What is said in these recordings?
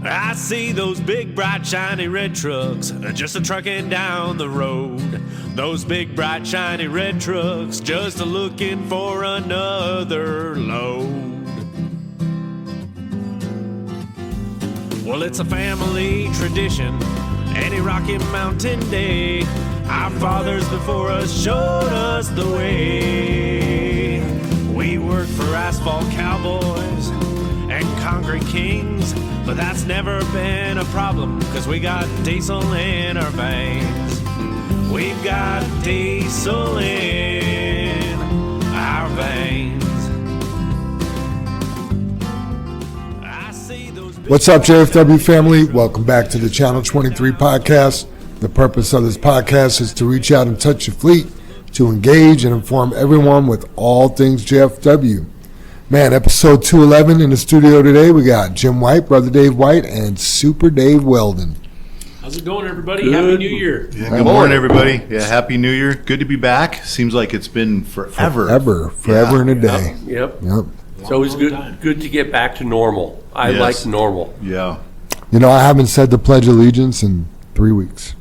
I see those big, bright, shiny red trucks just a-trucking down the road. Those big, bright, shiny red trucks just a-looking for another load. Well, it's a family tradition, any Rocky Mountain day. Our fathers before us showed us the way. We work for asphalt cowboys and concrete kings, but that's never been a problem, cause we got diesel in our veins. We've got diesel in our veins. I see those. What's up, JFW family? Welcome back to the Channel 23 podcast. The purpose of this podcast is to reach out and touch your fleet, to engage and inform everyone with all things JFW. Man, episode 211 in the studio today. We got Jim White, Brother Dave White, and Super Dave Weldon. How's it going, everybody? Happy New Year. Yeah, good morning, everybody. Yeah, Happy New Year. Good to be back. Seems like it's been forever. Forever and a day. Yep. It's always good to get back to normal. I like normal. Yeah. You know, I haven't said the Pledge of Allegiance in 3 weeks.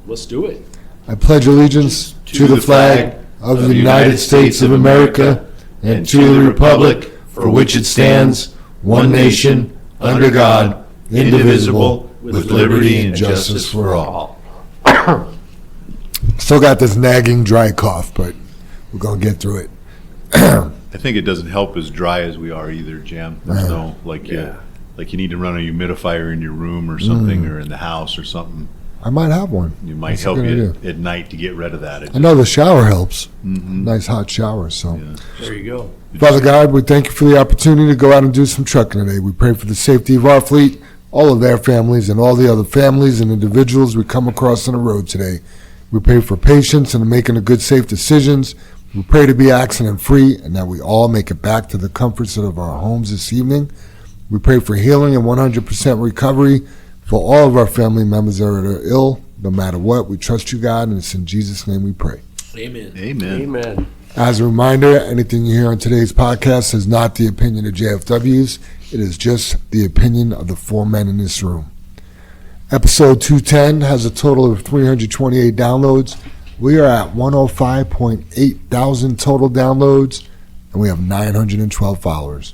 Let's do it. I pledge allegiance to the flag of the United States of America and to the republic for which it stands, one nation, under God, indivisible, with liberty and justice for all. Still got this nagging dry cough, but we're going to get through it. I think it doesn't help as dry as we are either, Jam. There's no, like you need to run a humidifier in your room or something, or in the house or something. I might have one. It might help you at night to get rid of that. I know the shower helps. Nice hot shower. So There you go. Father God, we thank you for the opportunity to go out and do some trucking today. We pray for the safety of our fleet, all of their families, and all the other families and individuals we come across on the road today. We pray for patience and making the good, safe decisions. We pray to be accident-free and that we all make it back to the comforts of our homes this evening. We pray for healing and 100% recovery for all of our family members that are ill, no matter what. We trust you, God, and it's in Jesus' name we pray. Amen. Amen. As a reminder, anything you hear on today's podcast is not the opinion of JFW's. It is just the opinion of the four men in this room. Episode 210 has a total of 328 downloads. We are at 105.8 thousand total downloads, and we have 912 followers.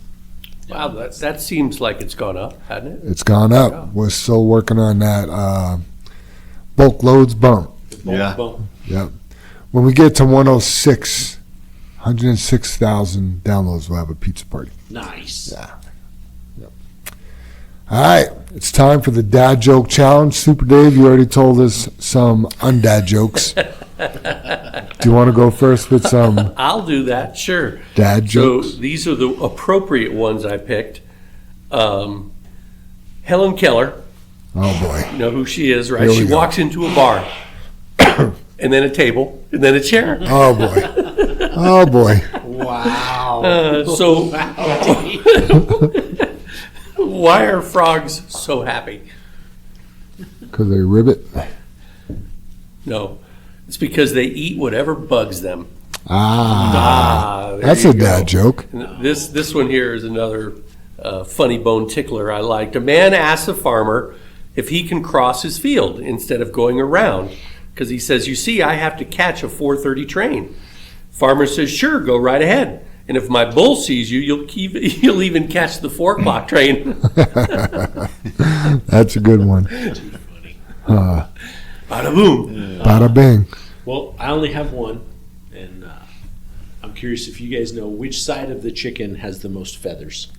Wow, that seems like it's gone up, hasn't it? It's gone up. Yeah. We're still working on that bulk loads bump. Bump. Yep. When we get to 106,000 downloads, we'll have a pizza party. Nice. Yeah. Yep. All right. It's time for the Dad Joke Challenge. Super Dave, you already told us some undad jokes. Do you want to go first with some? I'll do that, sure. Dad jokes? So these are the appropriate ones I picked. Helen Keller. Oh, boy. You know who she is, right? She walks into a bar, and then a table, and then a chair. Oh, boy. Oh, boy. Wow. Why are frogs so happy? Because they ribbit? No. It's because they eat whatever bugs them. That's a dad joke. This one here is another funny bone tickler I liked. A man asks a farmer if he can cross his field instead of going around, because he says, you see, I have to catch a 4:30 train. Farmer says, sure, go right ahead. And if my bull sees you, you'll even catch the 4 o'clock train. That's a good one. Too funny. Bada boom. Bada bing. Well, I only have one, and I'm curious if you guys know which side of the chicken has the most feathers.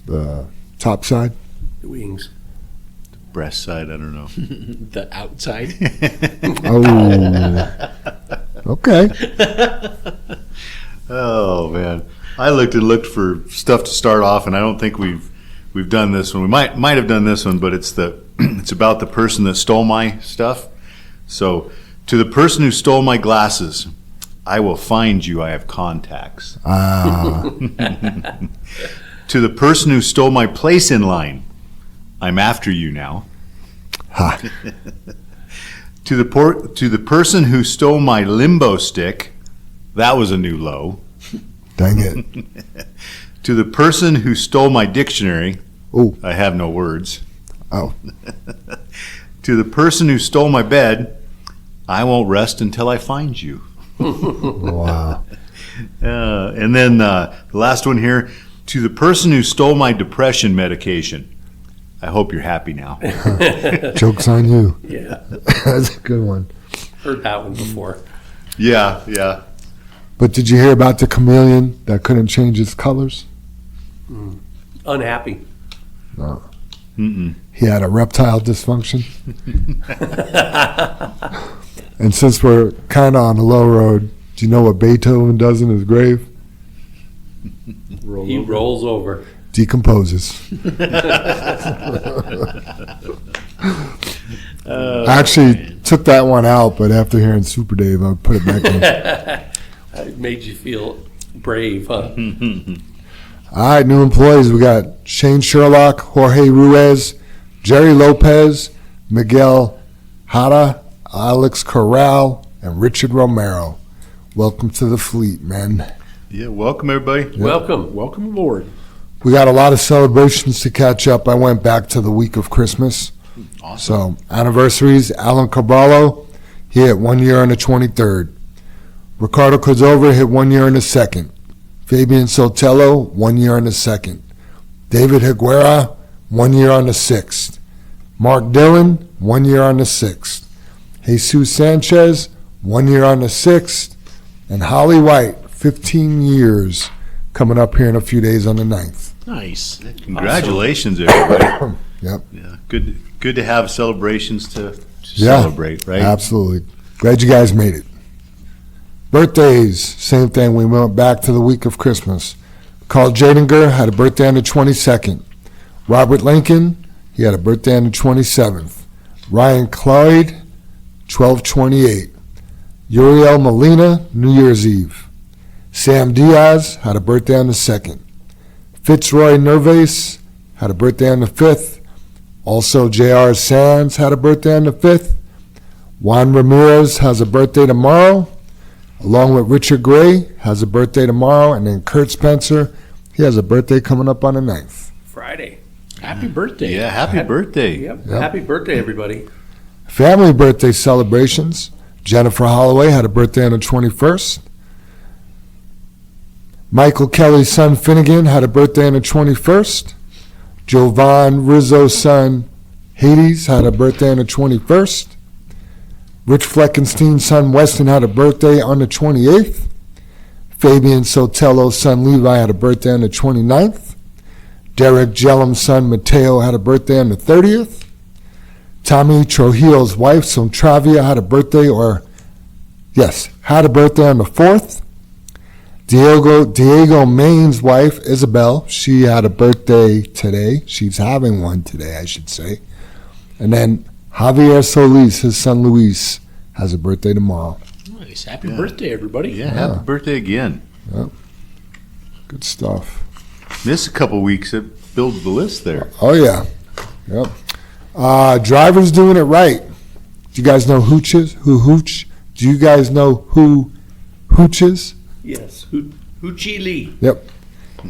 The top side? The wings. Breast side, I don't know. The outside. Oh. Okay. Oh, man. I looked for stuff to start off, and I don't think we've done this one. We might have done this one, but it's about the person that stole my stuff. So, to the person who stole my glasses, I will find you. I have contacts. To the person who stole my place in line, I'm after you now. Ha. To the person who stole my limbo stick, that was a new low. Dang it. To the person who stole my dictionary, Ooh. I have no words. Oh. To the person who stole my bed, I won't rest until I find you. Wow. And then the last one here, to the person who stole my depression medication, I hope you're happy now. Joke's on you. Yeah, That's a good one. heard that one before. Yeah. But did you hear about the chameleon that couldn't change its colors? Unhappy. No. Mm-mm. He had a reptile dysfunction. And since we're kind of on the low road, do you know what Beethoven does in his grave? He rolls over. Decomposes. I actually took that one out, but after hearing Super Dave, I put it back in. It made you feel brave, huh? All right, new employees. We got Shane Sherlock, Jorge Ruiz, Jerry Lopez, Miguel Hara, Alex Corral, and Richard Romero. Welcome to the fleet, men. Yeah, welcome everybody. Welcome. Welcome aboard. We got a lot of celebrations to catch up. I went back to the week of Christmas. Awesome. So, anniversaries, Alan Caballo, he hit 1 year on the 23rd. Ricardo Cordova hit 1 year on the 2nd. Fabian Sotelo, 1 year on the 2nd. David Higuera, 1 year on the 6th. Mark Dillon, 1 year on the 6th. Jesus Sanchez, 1 year on the 6th. And Holly White, 15 years, coming up here in a few days on the 9th. Nice. Congratulations, everybody. Yep. Yeah, good to have celebrations to Yeah. celebrate, right? Absolutely. Glad you guys made it. Birthdays, same thing. We went back to the week of Christmas. Carl Jadinger had a birthday on the 22nd. Robert Lincoln, he had a birthday on the 27th. Ryan Clyde, 12/28. Uriel Molina, New Year's Eve. Sam Diaz had a birthday on the 2nd. Fitzroy Nervase had a birthday on the 5th. Also, J.R. Sands had a birthday on the 5th. Juan Ramirez has a birthday tomorrow, along with Richard Gray has a birthday tomorrow, and then Kurt Spencer, he has a birthday coming up on the 9th. Friday. Happy birthday. Yeah, happy birthday. Yep. Yep. Happy birthday, everybody. Family birthday celebrations. Jennifer Holloway had a birthday on the 21st. Michael Kelly's son Finnegan had a birthday on the 21st. Jovan Rizzo's son Hades had a birthday on the 21st. Rich Fleckenstein's son Weston had a birthday on the 28th. Fabian Sotelo's son Levi had a birthday on the 29th. Derek Jellum's son Mateo had a birthday on the 30th. Tommy Trujillo's wife Sontravia had a birthday on the 4th. Diego Main's wife, Isabel, she had a birthday today. She's having one today, I should say. And then Javier Solis, his son Luis, has a birthday tomorrow. Nice. Happy birthday, everybody. Yeah, happy birthday again. Good stuff. Missed a couple weeks. It builds the list there. Oh, yeah. Yep. Drivers doing it right. Do you guys know Hooches? Who Hooch? Do you guys know who Hooches? Yes. Hoochie Lee. Yep.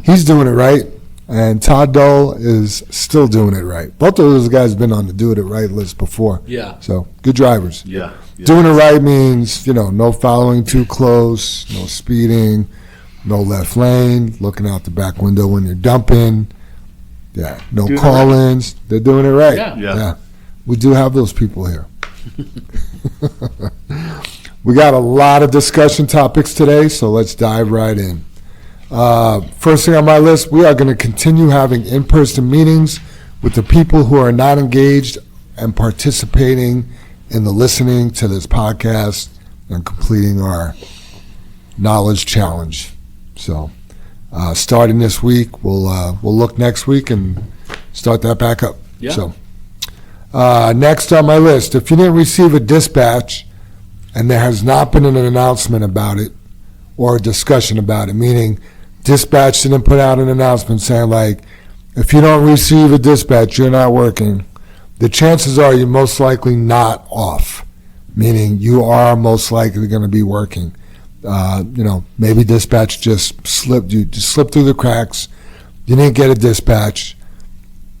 He's doing it right. And Todd Dole is still doing it right. Both of those guys have been on the do it right list before. Yeah. So, good drivers. Yeah. Doing it right means, no following too close, no speeding, no left lane, looking out the back window when you're dumping. Yeah, no Doing it call-ins. They're doing it right. Yeah. We do have those people here. We got a lot of discussion topics today, so let's dive right in. First thing on my list, we are going to continue having in-person meetings with the people who are not engaged and participating in the listening to this podcast and completing our knowledge challenge. So, starting this week, we'll look next week and start that back up. Yeah. So, next on my list, if you didn't receive a dispatch and there has not been an announcement about it or a discussion about it, meaning dispatch didn't put out an announcement saying, like, if you don't receive a dispatch, you're not working, the chances are you're most likely not off, meaning you are most likely going to be working. Maybe dispatch just slipped through the cracks you didn't get a dispatch,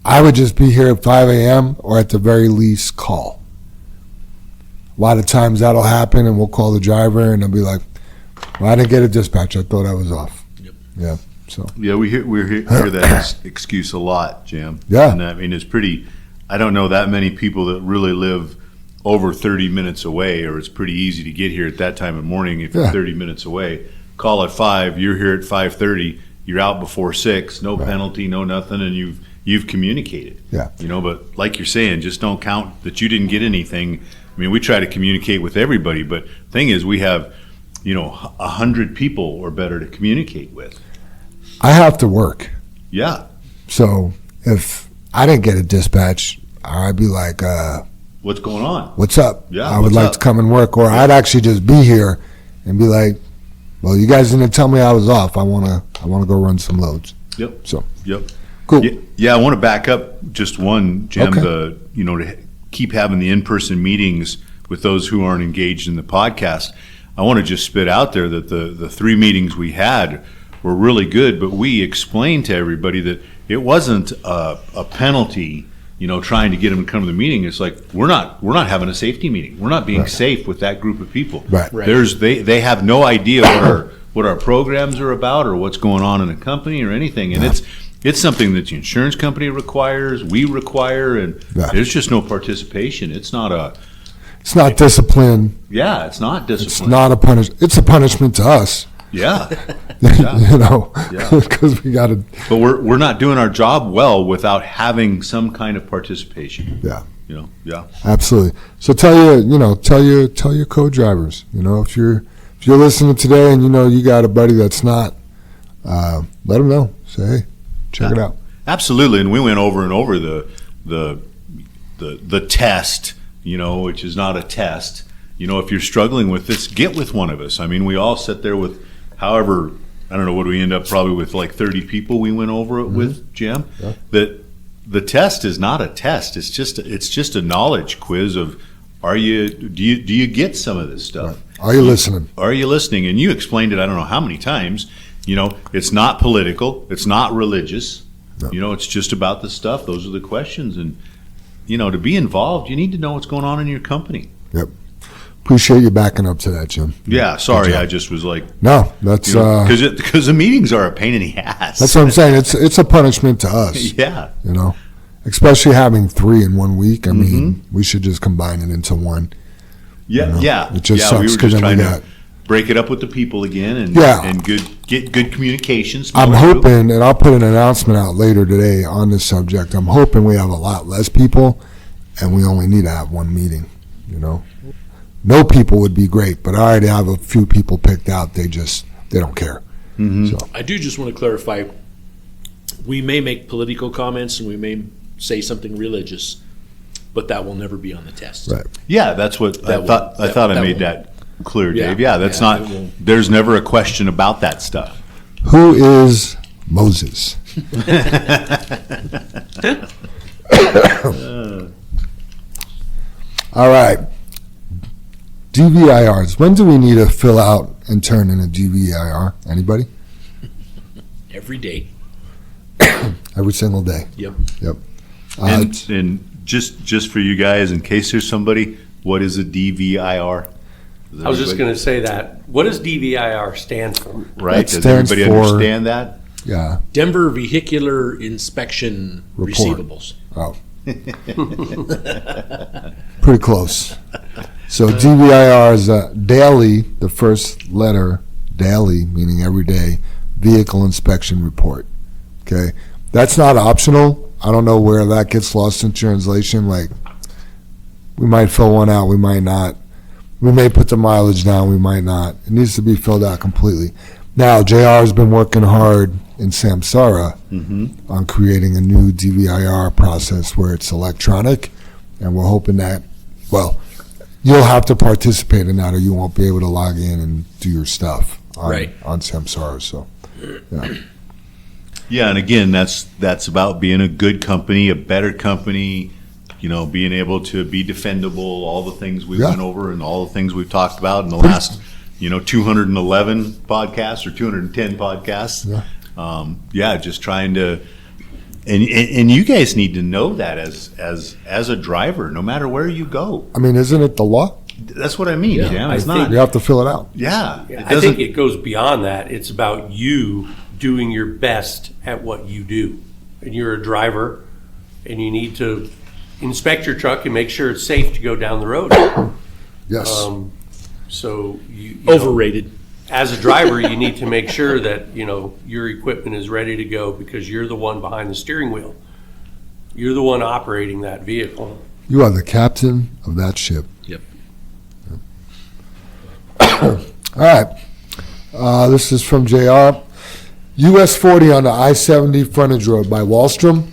I would just be here at 5 a.m. or at the very least call. A lot of times that'll happen, and we'll call the driver, and they'll be like, well, I didn't get a dispatch. I thought I was off. Yep. Yeah. So. Yeah, we hear that excuse a lot, Jim. Yeah. And I mean, it's pretty. I don't know that many people that really live over 30 minutes away, or it's pretty easy to get here at that time of morning if you're 30 minutes away. Call at 5. You're here at 5:30. You're out before 6. No penalty, no nothing, and you've communicated. Yeah. You know, but like you're saying, just don't count that you didn't get anything. I mean, we try to communicate with everybody, but the thing is, we have 100 people or better to communicate with. I have to work. Yeah. So if I didn't get a dispatch, I'd be like, What's going on? what's up? Yeah, I would what's like up? to come and work. Or I'd actually just be here and be like, well, you guys didn't tell me I was off. I wanna go run some loads. Yep. So Yep. cool. Yeah, I want to back up just one, Jim. Okay. To keep having the in-person meetings with those who aren't engaged in the podcast. I want to just spit out there that the 3 meetings we had were really good, but we explained to everybody that it wasn't a penalty. Trying to get them to come to the meeting. It's like we're not having a safety meeting. We're not being safe with that group of people. Right. They have no idea what our programs are about or what's going on in the company or anything, and it's something that the insurance company requires, we require, and there's just no participation. It's not discipline. Yeah, it's not discipline. It's not a punish. It's a punishment to us. Yeah. Because we got to. But we're not doing our job well without having some kind of participation. Yeah. Yeah. Absolutely. So tell your co-drivers. If you're listening today and you got a buddy that's not, let them know. Say, hey, check it out. Absolutely, and we went over and over the test, which is not a test. If you're struggling with this, get with one of us. I mean, we all sit there with, however, I don't know, what do we end up probably with like 30 people we went over it with, Jim. Yeah. That the test is not a test. It's just a knowledge quiz of do you get some of this stuff? Right. Are you listening? Are you listening? And you explained it, I don't know how many times. It's not political. It's not religious. No. It's just about the stuff. Those are the questions. And, to be involved, you need to know what's going on in your company. Yep. Appreciate you backing up to that, Jim. Yeah, sorry, I just was like, no, that's because the meetings are a pain in the ass. That's what I'm saying. It's a punishment to us. Yeah. Especially having 3 in 1 week. I mean, we should just combine it into one. Yeah, yeah. It just we sucks were because just then we trying got. to break it up with the people again and get good communication. I'm smaller group. hoping, and I'll put an announcement out later today on this subject. I'm hoping we have a lot less people, and we only need to have 1 meeting. No people would be great, but I already have a few people picked out. They don't care. So I do just want to clarify, we may make political comments and we may say something religious, but that will never be on the test. right. Yeah, that's what I thought. I made that clear, Yeah. Dave. Yeah, that's Yeah, not. it will. There's never a question about that stuff. Who is Moses? All right. DVIRs. When do we need to fill out and turn in a DVIR? Anybody? Every day. Every single day. Yep. Yep. And just for you guys, in case there's somebody, what is a DVIR? I was just going to say that. What does DVIR stand for? Right? That Does stands everybody for- understand that? Yeah. Denver Vehicular Inspection Report. Receivables. Oh. Pretty close. So DVIR is daily, the first letter, daily, meaning every day, vehicle inspection report. Okay? That's not optional. I don't know where that gets lost in translation. Like, we might fill one out, we might not. We may put the mileage down, we might not. It needs to be filled out completely. Now, JR has been working hard in Samsara on creating a new DVIR process where it's electronic, and we're hoping that, well, you'll have to participate in that or you won't be able to log in and do your stuff on Samsara. So, yeah. Yeah, and again, that's about being a good company, a better company, being able to be defendable, all the things we went over and all the things we've talked about in the last, 211 podcasts or 210 podcasts. Yeah. yeah, just trying to, and you guys need to know that as a driver, no matter where you go. I mean, isn't it the law? That's what I mean, Yeah, Jam. I It's think- not. You have to fill it out. Yeah, it I think doesn't. it goes beyond that. It's about you doing your best at what you do. And you're a driver, and you need to inspect your truck and make sure it's safe to go down the road. Yes. So you know, Overrated. as a driver, you need to make sure that, your equipment is ready to go because you're the one behind the steering wheel. You're the one operating that vehicle. You are the captain of that ship. Yep. All right. This is from JR. US 40 on the I-70 frontage road by Wallstrom.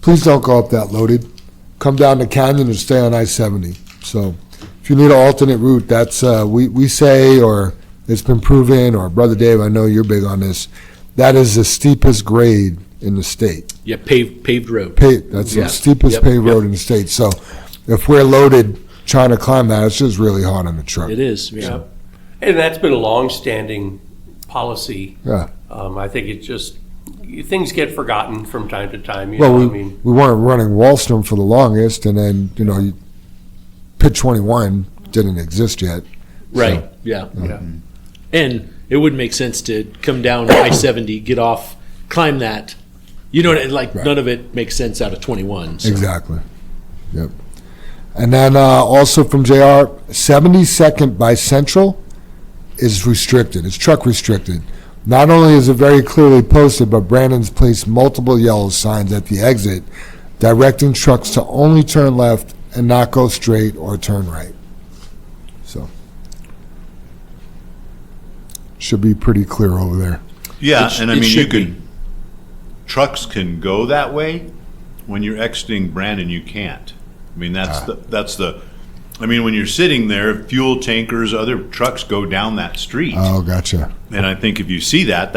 Please don't go up that loaded. Come down the canyon and stay on I-70. So if you need an alternate route, that's, we say, or it's been proven, or Brother Dave, I know you're big on this, that is the steepest grade in the state. Yeah, paved road. That's Yeah. the steepest Yep, paved yep. road in the state. So if we're loaded trying to climb that, it's just really hard on the truck. It is. Yeah. And that's been a long-standing policy. Yeah. I think it just, things get forgotten from time to time. Well, we weren't running Wallstrom for the longest, and then, Pit 21 didn't exist yet. Right. So, Yeah. Yeah. And it would make sense to come down I-70, get off, climb that. Right. None of it makes sense out of 21. So. exactly. Yep. And then also from JR, 72nd by Central is restricted. It's truck restricted. Not only is it very clearly posted, but Brandon's placed multiple yellow signs at the exit directing trucks to only turn left and not go straight or turn right. So, should be pretty clear over there. Yeah, It- and I it mean, should be. trucks can go that way. When you're exiting Brandon, you can't. I mean, when you're sitting there, fuel tankers, other trucks go down that street. Oh, gotcha. And I think if you see that,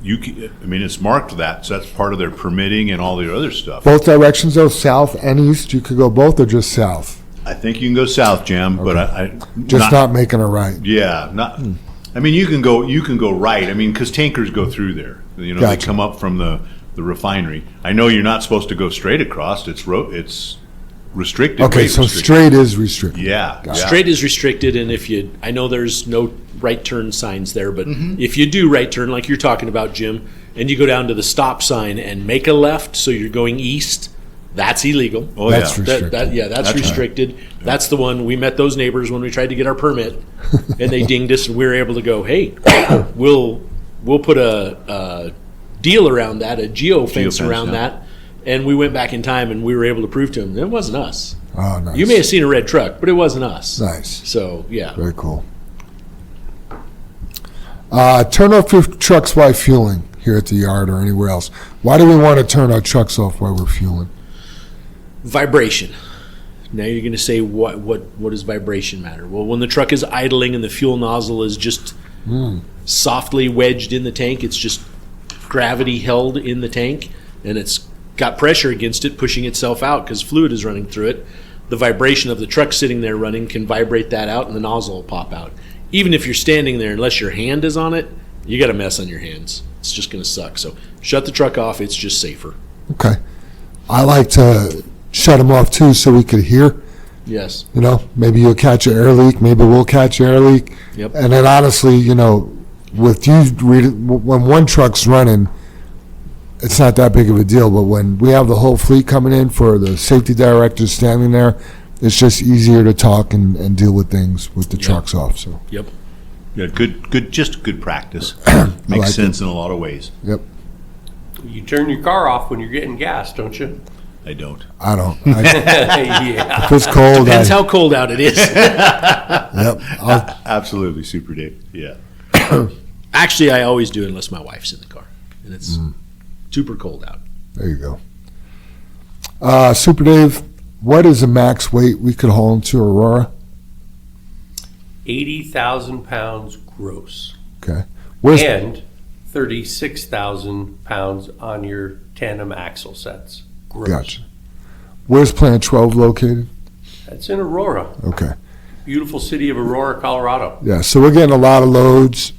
it's marked that, so that's part of their permitting and all the other stuff. Both directions though, south and east, you could go both or just south? I think you can go south, Jim, but Just not making a right. Yeah, not. I mean, you can go right. I mean, because tankers go through there. They Gotcha. come up from the refinery. I know you're not supposed to go straight across. It's restricted. Okay, weight so restricted. straight is restricted. Yeah, yeah. Straight is restricted, and I know there's no right turn signs there, but Mm-hmm. if you do right turn, like you're talking about, Jim, and you go down to the stop sign and make a left, so you're going east, that's illegal. Oh, That's yeah. restricted. That's That's restricted. That's the one, we met those neighbors when we tried to get our permit, and they dinged us, and we were able to go, hey, we'll put a deal around that, a geo fence Geofence, around yeah. that, and we went back in time, and we were able to prove to them, it wasn't us. Oh, nice. You may have seen a red truck, but it wasn't us. Nice. So, yeah. Very cool. Turn off your trucks while fueling here at the yard or anywhere else. Why do we want to turn our trucks off while we're fueling? Vibration. Now you're going to say, what does vibration matter? Well, when the truck is idling and the fuel nozzle is just softly wedged in the tank, it's just gravity held in the tank, and it's got pressure against it, pushing itself out because fluid is running through it. The vibration of the truck sitting there running can vibrate that out, and the nozzle will pop out. Even if you're standing there, unless your hand is on it, you got a mess on your hands. It's just going to suck. So shut the truck off. It's just safer. Okay. I like to shut them off too so we could hear. Yes. Maybe you'll catch an air leak. Maybe we'll catch an air leak. Yep. And then honestly, with you, when one truck's running, it's not that big of a deal. But when we have the whole fleet coming in for the safety director standing there, it's just easier to talk and deal with things with the trucks off. So, Yep. Yeah, just good practice. like Makes sense in a lot of ways. yep. You turn your car off when you're getting gas, don't you? I don't. I don't. Yeah. If it's cold, Depends how cold out it is. Yep. Absolutely, Super Dave. Yeah. Actually, I always do unless my wife's in the car, and it's super cold out. There you go. Super Dave, what is the max weight we could haul into Aurora? 80,000 pounds gross. Okay. Where's And 36,000 pounds on your tandem axle sets. Gross. Gotcha. Where's Plant 12 located? That's in Aurora. Okay. Beautiful city of Aurora, Colorado. Yeah, so we're getting a lot of loads,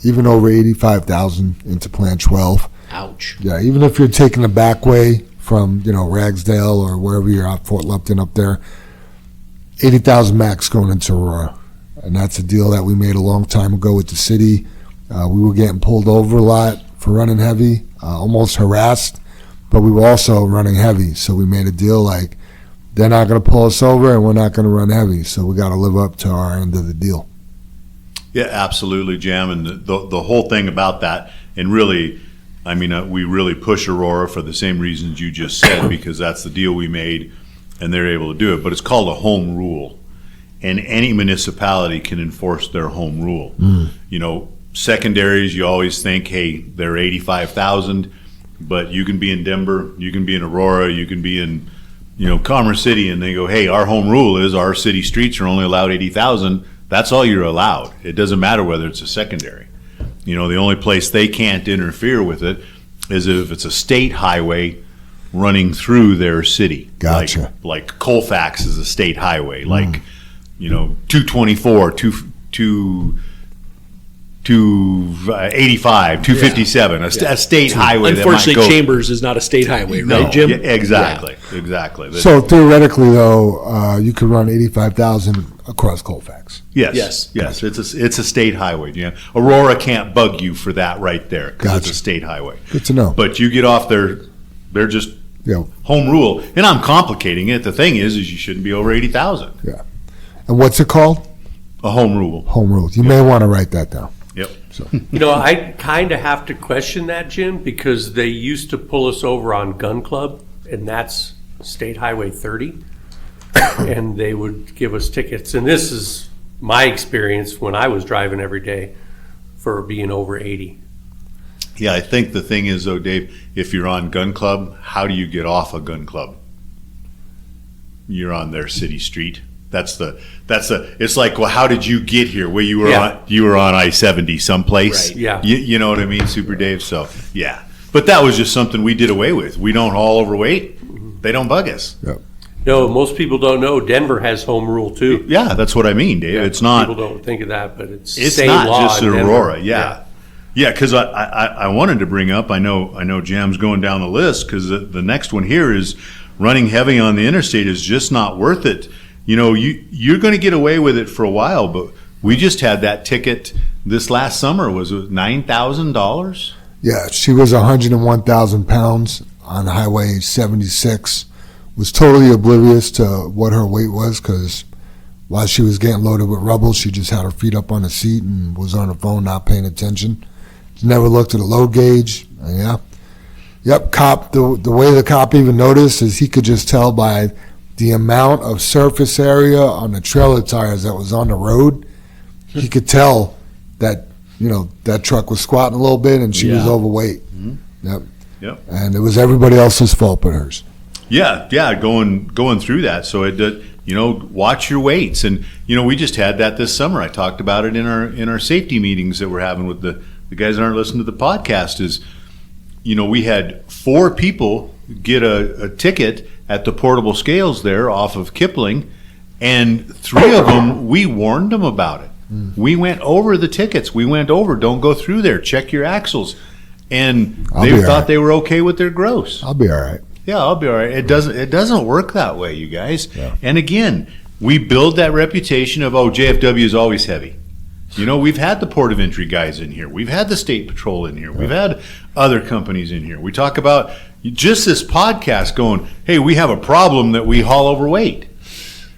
even over 85,000 into Plant 12. Ouch. Yeah, even if you're taking the back way from, Ragsdale or wherever you're at, Fort Lupton up there, 80,000 max going into Aurora. And that's a deal that we made a long time ago with the city. We were getting pulled over a lot for running heavy, almost harassed, but we were also running heavy. So we made a deal like they're not going to pull us over and we're not going to run heavy. So we got to live up to our end of the deal. Yeah, absolutely, Jam. And the whole thing about that, and really, we really push Aurora for the same reasons you just said, because that's the deal we made and they're able to do it. But it's called a home rule. And any municipality can enforce their home rule. Secondaries, you always think, hey, they're 85,000, but you can be in Denver, you can be in Aurora, you can be in, Commerce City, and they go, hey, our home rule is our city streets are only allowed 80,000. That's all you're allowed. It doesn't matter whether it's a secondary. The only place they can't interfere with it is if it's a state highway running through their city. Gotcha. Like Colfax is a state highway. Like, 224, 285, 257, a state highway. Unfortunately, that might go, Chambers is not a state highway, right, no, Jim? Yeah, exactly. So theoretically, though, you could run 85,000 across Colfax. Yes. It's a state highway. Yeah, Aurora can't bug you for that right there because it's a state highway. Good to know. But you get off there, they're just home rule. And I'm complicating it. The thing is you shouldn't be over 80,000. Yeah. And what's it called? A home rule. Home rule. You may want to write that down. Yep. So. I kind of have to question that, Jim, because they used to pull us over on Gun Club, and that's State Highway 30, and they would give us tickets. And this is my experience when I was driving every day for being over 80. Yeah, I think the thing is, though, Dave, if you're on Gun Club, how do you get off a Gun Club? You're on their city street. It's like, well, how did you get here? Well, you were on I-70 someplace. Right, yeah. You know what I mean, Super Dave? So, yeah. But that was just something we did away with. We don't haul overweight. They don't bug us. Yep. No, most people don't know Denver has home rule too. Yeah, that's what I mean, Dave. Yeah, it's not. People don't think of that, but it's It's same not law just in Denver. Aurora. Yeah, because I wanted to bring up. I know Jam's going down the list because the next one here is running heavy on the interstate is just not worth it. You're going to get away with it for a while, but we just had that ticket this last summer. Was it $9,000? Yeah, she was 101,000 pounds on Highway 76. Was totally oblivious to what her weight was because while she was getting loaded with rubble, she just had her feet up on the seat and was on her phone, not paying attention. Never looked at the load gauge. Yep, cop. The way the cop even noticed is he could just tell by the amount of surface area on the trailer tires that was on the road. He could tell that that truck was squatting a little bit and she was overweight. Mm-hmm. Yep. And it was everybody else's fault but hers. Yeah, going through that. So it watch your weights, and we just had that this summer. I talked about it in our safety meetings that we're having with the guys that aren't listening to the podcast. Is we had 4 people get a ticket at the portable scales there off of Kipling, and 3 of them we warned them about it. We went over the tickets. We went over, don't go through there. Check your axles, and they thought they were okay with their gross. I'll be all right. Yeah, I'll be all right. It doesn't work that way, you guys. Yeah. And again, we build that reputation of JFW is always heavy. We've had the Port of Entry guys in here. We've had the State Patrol in here. We've had other companies in here. We talk about just this podcast going, hey, we have a problem that we haul overweight,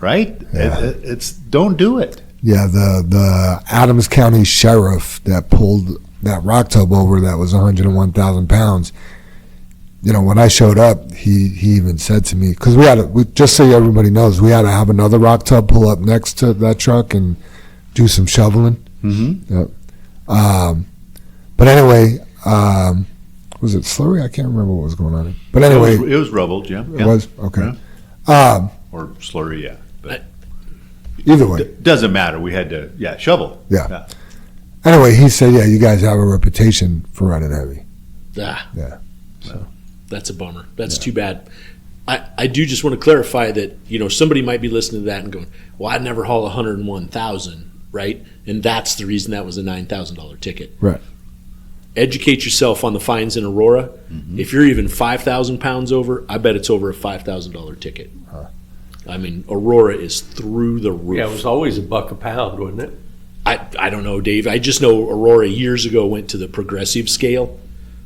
right? Yeah. It's don't do it. Yeah, the Adams County Sheriff that pulled that rock tub over that was 101,000 pounds, when I showed up, he even said to me, because we just so everybody knows, we had to have another rock tub pull up next to that truck and do some shoveling. Mm-hmm. Yep. But anyway, was it slurry? I can't remember what was going on. But anyway, it was rubble, Jim. It was okay. Yeah. Or slurry, yeah. But either way, doesn't matter. We had to, shovel. Yeah. Anyway, he said, you guys have a reputation for running heavy. Yeah. So that's a bummer. That's too bad. I do just want to clarify that, somebody might be listening to that and going, well, I'd never haul 101,000, right? And that's the reason that was a $9,000 ticket. Right. educate yourself on the fines in Aurora. If you're even 5,000 pounds over, I bet it's over a $5,000 ticket. I mean, Aurora is through the roof. Yeah, it was always $1 a pound, wasn't it? I don't know, Dave. I just know Aurora years ago went to the progressive scale.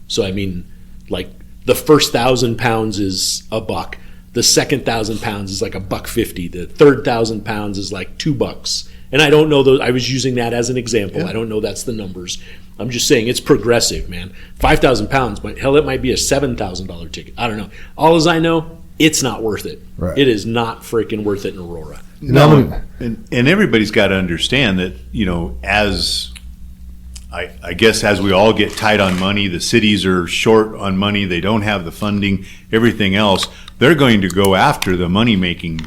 So, I mean, like the first 1,000 pounds is $1. The second 1,000 pounds is like $1.50. The third 1,000 pounds is like $2. And I don't know those. I was using that as an example. Yeah. I don't know that's the numbers. I'm just saying it's progressive, man. 5,000 pounds, but hell, it might be a $7,000 ticket. I don't know. All as I know, it's not worth it. Right. It is not freaking worth it in Aurora. No, and everybody's got to understand that, you know, as I guess as we all get tight on money, the cities are short on money, they don't have the funding, everything else, they're going to go after the money-making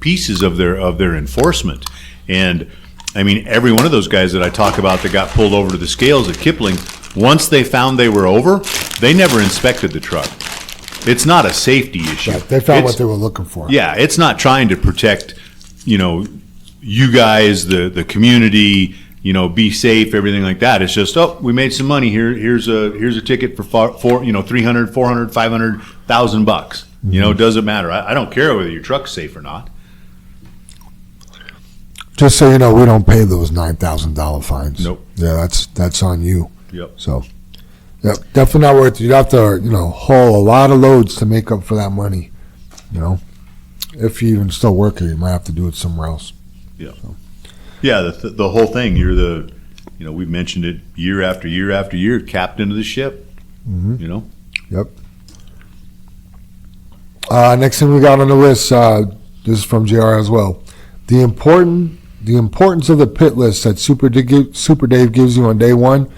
pieces of their enforcement. And I mean, every one of those guys that I talk about that got pulled over to the scales at Kipling, once they found they were over, they never inspected the truck. It's not a safety issue. Right, they found It's- what they were looking for. Yeah, it's not trying to protect, you know, you guys, the community, you know, be safe, everything like that. It's just, oh, we made some money here. Here's a ticket for you know, 300, 400, 500,000 bucks. You know, it doesn't matter. I don't care whether your truck's safe or not. Just so you know, we don't pay those $9,000 fines. Nope. Yeah, that's on you. Yep. So, yeah, definitely not worth it. You'd have to, you know, haul a lot of loads to make up for that money. You know, if you even still work here, you might have to do it somewhere else. Yeah, the whole thing. You're you know, we've mentioned it year after year after year, captain of the ship. Mhm. You know. Yep. Next thing we got on the list, this is from JR as well. The importance of the pit list that Super Dave gives you on day one.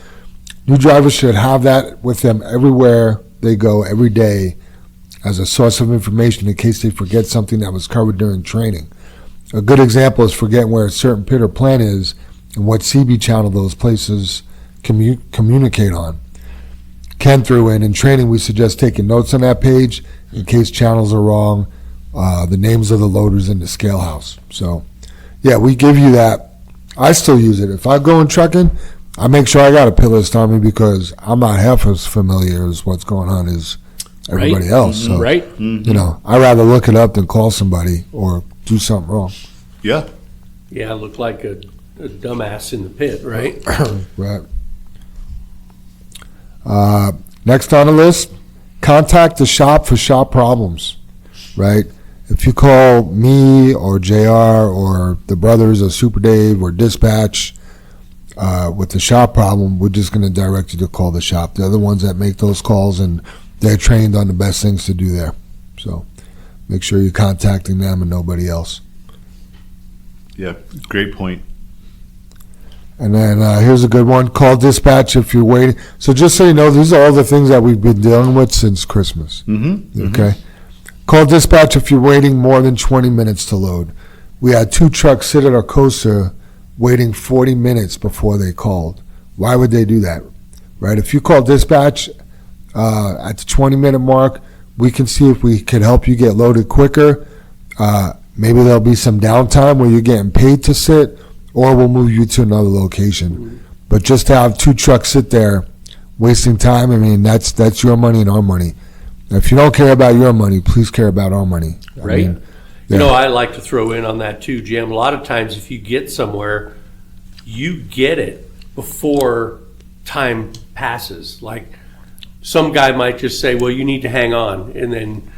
New drivers should have that with them everywhere they go every day as a source of information in case they forget something that was covered during training. A good example is forgetting where a certain pit or plant is and what CB channel those places communicate on. Ken threw in training, we suggest taking notes on that page in case channels are wrong, the names of the loaders in the scale house. So, yeah, we give you that. I still use it. If I go in trucking, I make sure I got a pit list on me because I'm not half as familiar as what's going on as everybody Right? else. So, Right? you know, I'd rather look it up than call somebody or do something wrong. Yeah. Yeah, it looked like a dumbass in the pit, right? Right. Next on the list, contact the shop for shop problems, right? If you call me or JR or the brothers or Super Dave or dispatch with the shop problem, we're just going to direct you to call the shop. They're the ones that make those calls, and they're trained on the best things to do there. So make sure you're contacting them and nobody else. Yeah. Great point. And then here's a good one. Call dispatch if you're waiting. So just so you know, these are all the things that we've been dealing with since Christmas. Mm-hmm. Okay? Call dispatch if you're waiting more than 20 minutes to load. We had 2 trucks sit at our coaster waiting 40 minutes before they called. Why would they do that? Right? If you call dispatch at the 20-minute mark, we can see if we can help you get loaded quicker. Maybe there'll be some downtime where you're getting paid to sit, or we'll move you to another location. But just to have 2 trucks sit there wasting time, I mean, that's your money and our money. If you don't care about your money, please care about our money. Right. yeah. You know, I like to throw in on that too, Jim. A lot of times if you get somewhere, you get it before time passes. Like some guy might just say, well, you need to hang on, and then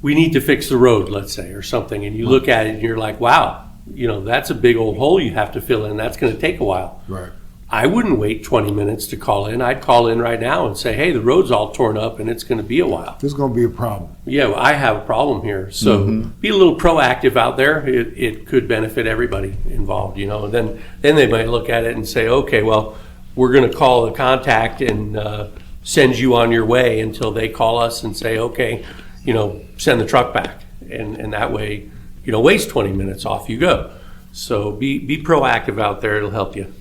we need to fix the road, let's say, or something. And you look at it and you're like, wow, you know, that's a big old hole you have to fill in. That's going to take a while. Right. I wouldn't wait 20 minutes to call in. I'd call in right now and say, hey, the road's all torn up and it's going to be a while. There's going to be a problem. Yeah, I have a problem here. So be a little proactive out there. It could benefit everybody involved, you know. And then they might look at it and say, okay, well, we're going to call the contact and send you on your way until they call us and say, okay, you know, send the truck back. And that way, you know, waste 20 minutes, off you go. So be proactive out there. It'll help you.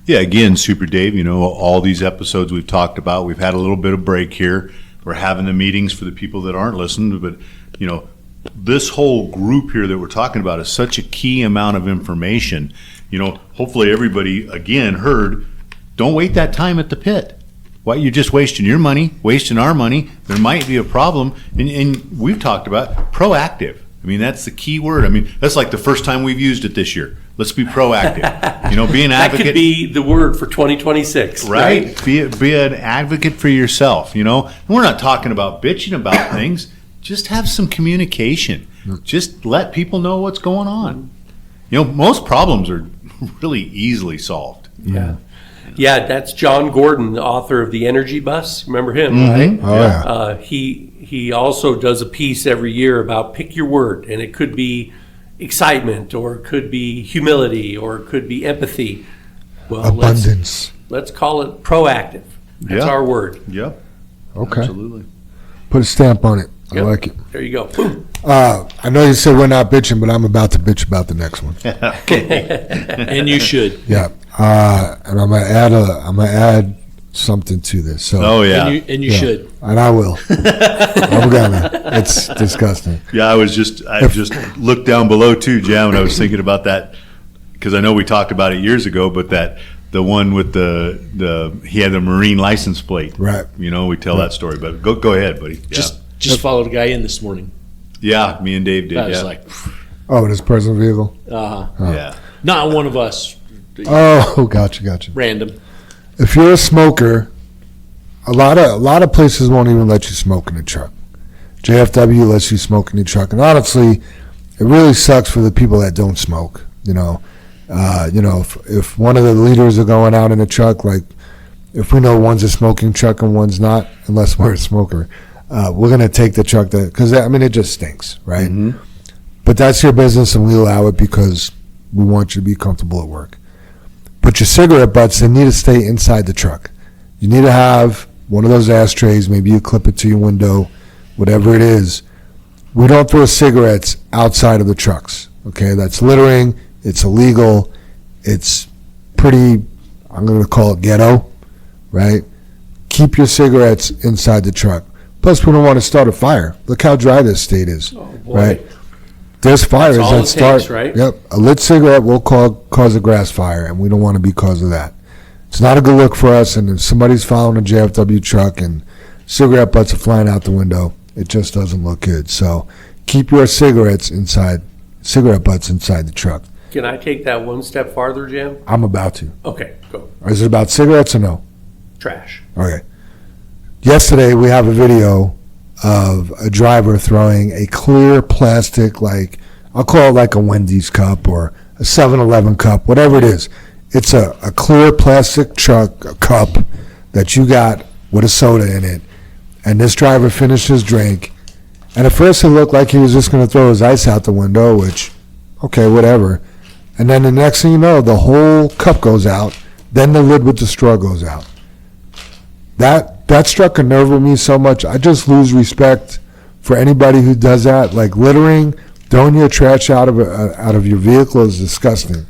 Yeah, again, Super Dave, you know, all these episodes we've talked about, we've had a little bit of break here. We're having the meetings for the people that aren't listening, but, you know, this whole group here that we're talking about is such a key amount of information. You know, hopefully everybody, again, heard, don't wait that time at the pit. Why, you're just wasting your money, wasting our money. There might be a problem. And we've talked about proactive. I mean, that's the key word. I mean, that's like the first time we've used it this year. Let's be proactive. You know, be an That advocate. could be the word for 2026, Right. Be an advocate for yourself, you know. And we're not talking about bitching about things. Just have some communication. Just let people know what's going on. You know, most problems are really easily solved. Yeah. Yeah, that's John Gordon, the author of The Energy Bus. Remember him, right? Oh, yeah. He also does a piece every year about pick your word, and it could be excitement, or it could be humility, or it could be empathy. Well, Abundance. Let's call it proactive. That's Yeah. our word. Yep. Okay. Absolutely. Put a stamp on it. I Yep. like it. There you go. Boom. I know you said we're not bitching, but I'm about to bitch about the next one. And you should. Yeah. And I'm gonna add something to this. So, Oh, yeah. And you yeah, should. and I will. I'm gonna. It's disgusting. Yeah, I just looked down below too, Jam, and I was thinking about that because I know we talked about it years ago, but the one with he had a Marine license plate. Right. You know, we tell that story, but go ahead, buddy. Yeah. Just followed a guy in this morning. Yeah, me and Dave did. I was Yeah. like, Oh, this personal vehicle. Yeah. not one of us. Oh, gotcha. Random. If you're a smoker, a lot of places won't even let you smoke in the truck. JFW lets you smoke in the truck, and honestly, it really sucks for the people that don't smoke. You know, if one of the leaders are going out in a truck, like if we know one's a smoking truck and one's not, unless we're a smoker, we're gonna take the truck because I mean it just stinks, right? Mm-hmm. But that's your business, and we allow it because we want you to be comfortable at work. But your cigarette butts, they need to stay inside the truck. You need to have one of those ashtrays. Maybe you clip it to your window, whatever it is. We don't throw cigarettes outside of the trucks. Okay, that's littering. It's illegal. It's pretty, I'm going to call it ghetto, right? Keep your cigarettes inside the truck. Plus, we don't want to start a fire. Look how dry this state is, boy. right? There's fires all that it start. takes, right? Yep, a lit cigarette will cause a grass fire, and we don't want to be cause of that. It's not a good look for us. And if somebody's following a JFW truck and cigarette butts are flying out the window, it just doesn't look good. So keep your cigarette butts inside the truck. Can I take that one step farther, Jim? I'm about to. Okay, go. Is it about cigarettes or no? Trash. Okay. Yesterday we have a video of a driver throwing a clear plastic, like I'll call it like a Wendy's cup or a 7-Eleven cup, whatever it is. It's a clear plastic cup that you got with a soda in it. And this driver finished his drink. And at first it looked like he was just going to throw his ice out the window, which, okay, whatever. And then the next thing you know, the whole cup goes out. Then the lid with the straw goes out. That struck a nerve with me so much. I just lose respect for anybody who does that. Like littering, throwing your trash out of your vehicle is disgusting.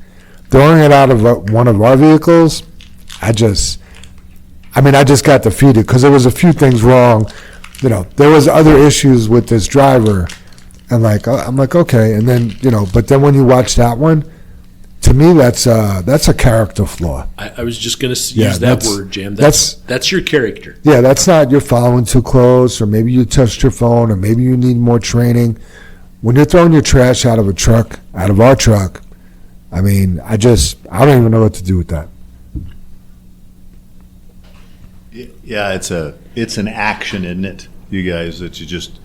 Throwing it out of one of our vehicles, I just got defeated because there was a few things wrong. You know, there was other issues with this driver, and I'm like, okay. And then but then when you watch that one, to me that's a character flaw. I was just going to Yeah, use that that's- word, Jam. that's- That's your character. Yeah, that's not you're following too close, or maybe you touched your phone, or maybe you need more training. When you're throwing your trash out of our truck, I mean, I don't even know what to do with that. Yeah, it's an action, isn't it, you guys, that you just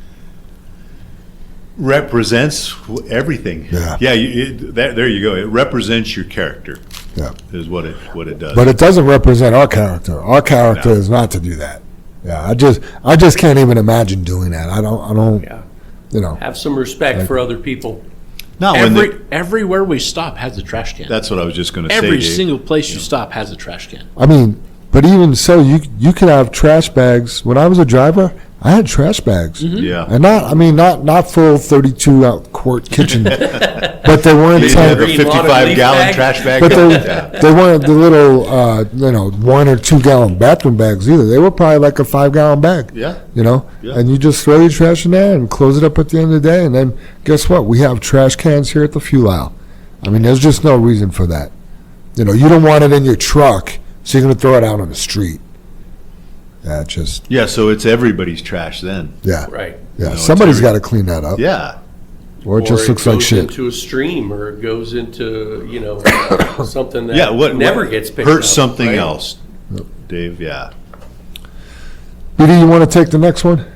represents everything. Yeah. Yeah, there you go. It represents your character. Yeah. Is what it does. But it doesn't represent our character. Our character is not to do that. Yeah, I just can't even imagine doing that. I don't. Yeah. Have some respect for other people. No, Everywhere we stop has a trash can. that's what I was just going to say. Every Dave. single place you stop has a trash can. I mean, but even so, you could have trash bags. When I was a driver, I had trash bags. Yeah. And not full 32 quart kitchen, but they weren't. You had the Green water 55 leaf gallon bag? trash bag. But Yeah. they weren't the little 1 or 2 gallon bathroom bags either. They were probably like a 5 gallon bag. Yeah. Yeah. And you just throw your trash in there and close it up at the end of the day. And then guess what? We have trash cans here at the fuel aisle. I mean, there's just no reason for that. You don't want it in your truck, so you're going to throw it out on the street. Yeah, just, Yeah, so it's everybody's trash then. yeah. Right. Yeah, know, somebody's it's got to clean that up. Yeah. Or it just looks like goes shit. into a stream, or it goes into, something that Yeah, what never what gets picked up. hurts something right? else, Dave, yeah. BD, you want to take the next one?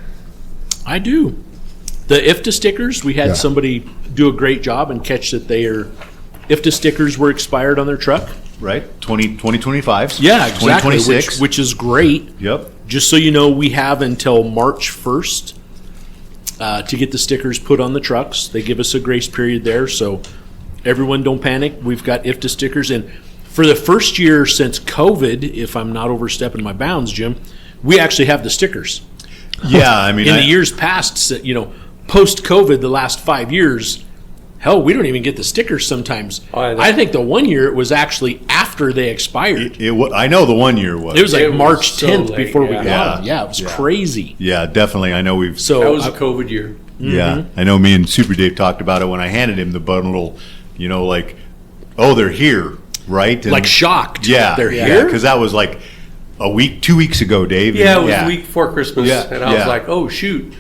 I do. The IFTA stickers, we had Yeah. somebody do a great job and catch that their IFTA stickers were expired on their truck. Right? 2025. Yeah, exactly. 2026. Which is great. Yep. Just so you know, we have until March 1st to get the stickers put on the trucks. They give us a grace period there, so everyone don't panic. We've got IFTA stickers. And for the first year since COVID, if I'm not overstepping my bounds, Jim, we actually have the stickers. Yeah, I mean, In the years past, post-COVID, the last 5 years, hell, we don't even get the stickers sometimes. Oh, yeah. I think the 1 year it was actually after they expired. I know the 1 year was. It was like It was March so 10th late, before we yeah. got them. Yeah, it was crazy. Yeah, definitely. I know we've. So That was a COVID year. Yeah, I know. Me and Super Dave talked about it when I handed him the bundle. Like, oh, they're here, right? And like shocked. Yeah, They're yeah, here? because that was like a week, 2 weeks ago, Dave. Yeah, it was the week before Christmas, Yeah, and I was yeah. like, "Oh shoot!"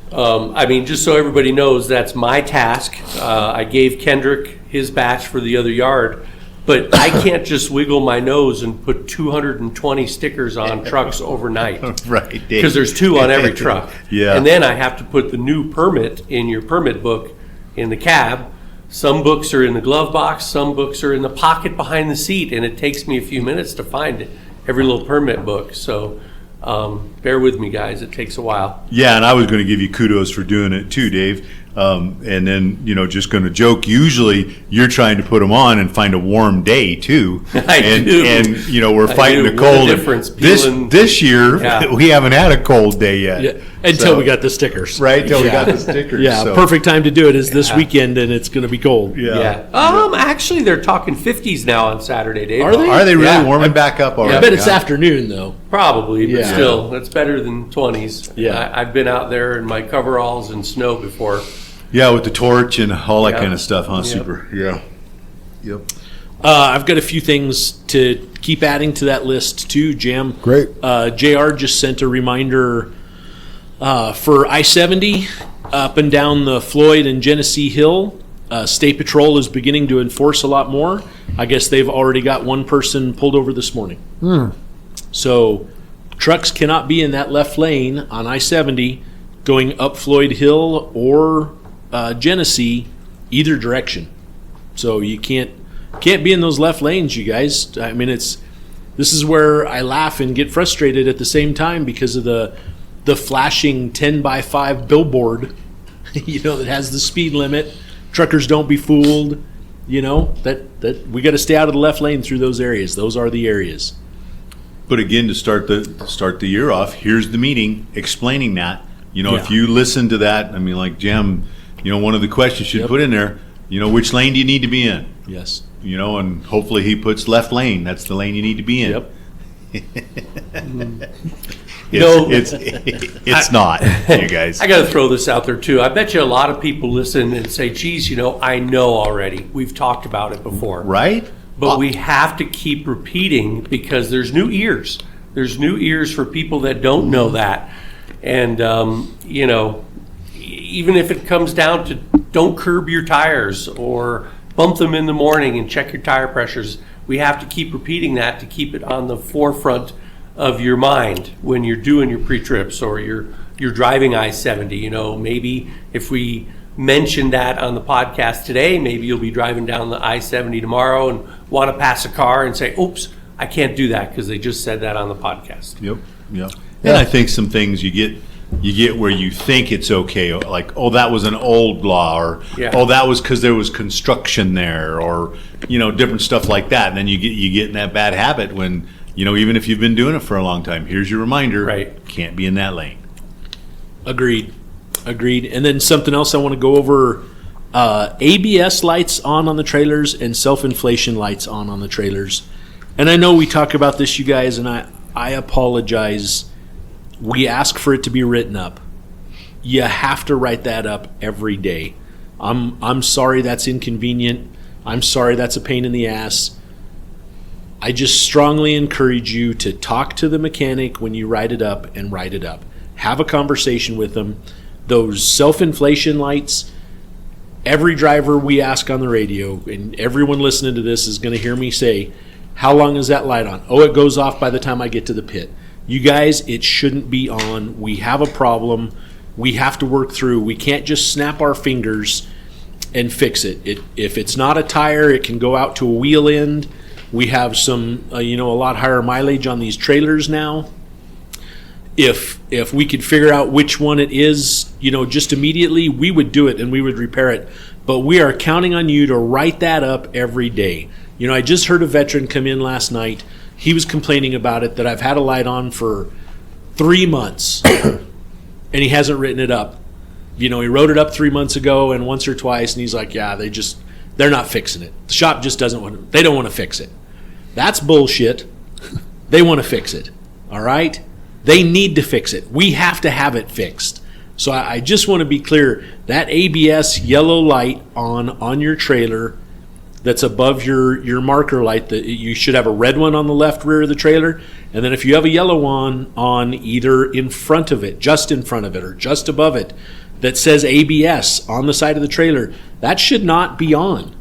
Just so everybody knows, that's my task. I gave Kendrick his batch for the other yard, but I can't just wiggle my nose and put 220 stickers on trucks overnight Right, Dave. because there's 2 on every truck. Yeah. and then I have to put the new permit in your permit book in the cab. Some books are in the glove box, some books are in the pocket behind the seat, and it takes me a few minutes to find every little permit book. So bear with me, guys. It takes a while. Yeah, and I was going to give you kudos for doing it too, Dave. And then, just going to joke. Usually, you're trying to put them on and find a warm day too. I do. And we're I fighting do. the What a cold. difference, This peeling- year, Yeah. we haven't had a cold day yet. Yeah, until So- we got the stickers. right till we Yeah. got the stickers. Yeah, so. perfect time to do it is this weekend, and it's going to be cold. Yeah. Actually, they're talking 50s now on Saturday, Dave. Are they? Are they really Yeah. warming back up already? I bet it's huh? afternoon, though. Probably, but Yeah. still, it's better than 20s. Yeah. I've been out there in my coveralls and snow before. Yeah, with the torch and all that Yeah. kind of stuff, huh? Yep. Super. Yeah. Yep. I've got a few things to keep adding to that list, too, Jim. Great. JR just sent a reminder for I-70 up and down the Floyd and Genesee Hill. State Patrol is beginning to enforce a lot more. I guess they've already got one person pulled over this morning. So trucks cannot be in that left lane on I-70 going up Floyd Hill or Genesee, either direction. So you can't be in those left lanes, you guys. I mean, this is where I laugh and get frustrated at the same time because of the flashing 10x5 billboard, that has the speed limit. Truckers don't be fooled. That we got to stay out of the left lane through those areas. Those are the areas. But again, to start the year off, here's the meeting explaining that. If Yeah. you listen to that, I mean, like Jim, one of the questions should Yep. put in there, which lane do you need to be in? Yes. And hopefully he puts left lane. That's the lane you need to be in. Yep. It's not, you guys. I got to throw this out there too. I bet you a lot of people listen and say, geez, I know already. We've talked about it before. Right? But we have to keep repeating because there's new ears. There's new ears for people that don't know that. And, even if it comes down to don't curb your tires or bump them in the morning and check your tire pressures, we have to keep repeating that to keep it on the forefront of your mind when you're doing your pre-trips or you're driving I-70. Maybe if we mention that on the podcast today, maybe you'll be driving down the I-70 tomorrow and want to pass a car and say, oops, I can't do that because they just said that on the podcast. Yep. And I think some things you get where you think it's okay, like, oh, that was an old law, or oh, that was because there was construction there, or different stuff like that. And then you get in that bad habit when even if you've been doing it for a long time, here's your reminder: Right. Can't be in that lane. Agreed. And then something else I want to go over: ABS lights on the trailers and self-inflation lights on the trailers. And I know we talk about this, you guys, and I apologize. We ask for it to be written up. You have to write that up every day. I'm sorry that's inconvenient. I'm sorry that's a pain in the ass. I just strongly encourage you to talk to the mechanic when you write it up and write it up. Have a conversation with them. Those self-inflation lights, every driver we ask on the radio, and everyone listening to this is going to hear me say, how long is that light on? Oh, it goes off by the time I get to the pit. You guys, it shouldn't be on. We have a problem. We have to work through. We can't just snap our fingers and fix it. If it's not a tire, it can go out to a wheel end. We have some, a lot higher mileage on these trailers now. If we could figure out which one it is, just immediately, we would do it and we would repair it. But we are counting on you to write that up every day. I just heard a veteran come in last night. He was complaining about it, that I've had a light on for 3 months and he hasn't written it up. He wrote it up 3 months ago and once or twice, and he's like, yeah, they're not fixing it. The shop just they don't want to fix it. That's bullshit. They want to fix it. All right? They need to fix it. We have to have it fixed. So I just want to be clear, that ABS yellow light on your trailer that's above your marker light, that you should have a red one on the left rear of the trailer, and then if you have a yellow one on either in front of it, just in front of it, or just above it, that says ABS on the side of the trailer, that should not be on.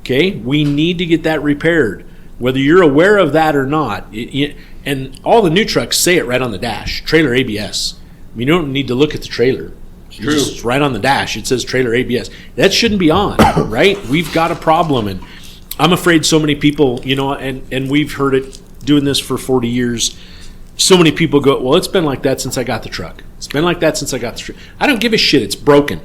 Okay? We need to get that repaired. Whether you're aware of that or not, and all the new trucks say it right on the dash, trailer ABS. You don't need to look at the trailer. True. It's right on the dash. It says trailer ABS. That shouldn't be on, right? We've got a problem, and I'm afraid so many people, and we've heard it doing this for 40 years. So many people go, well, it's been like that since I got the truck. It's been like that since I got the truck. I don't give a shit. It's broken.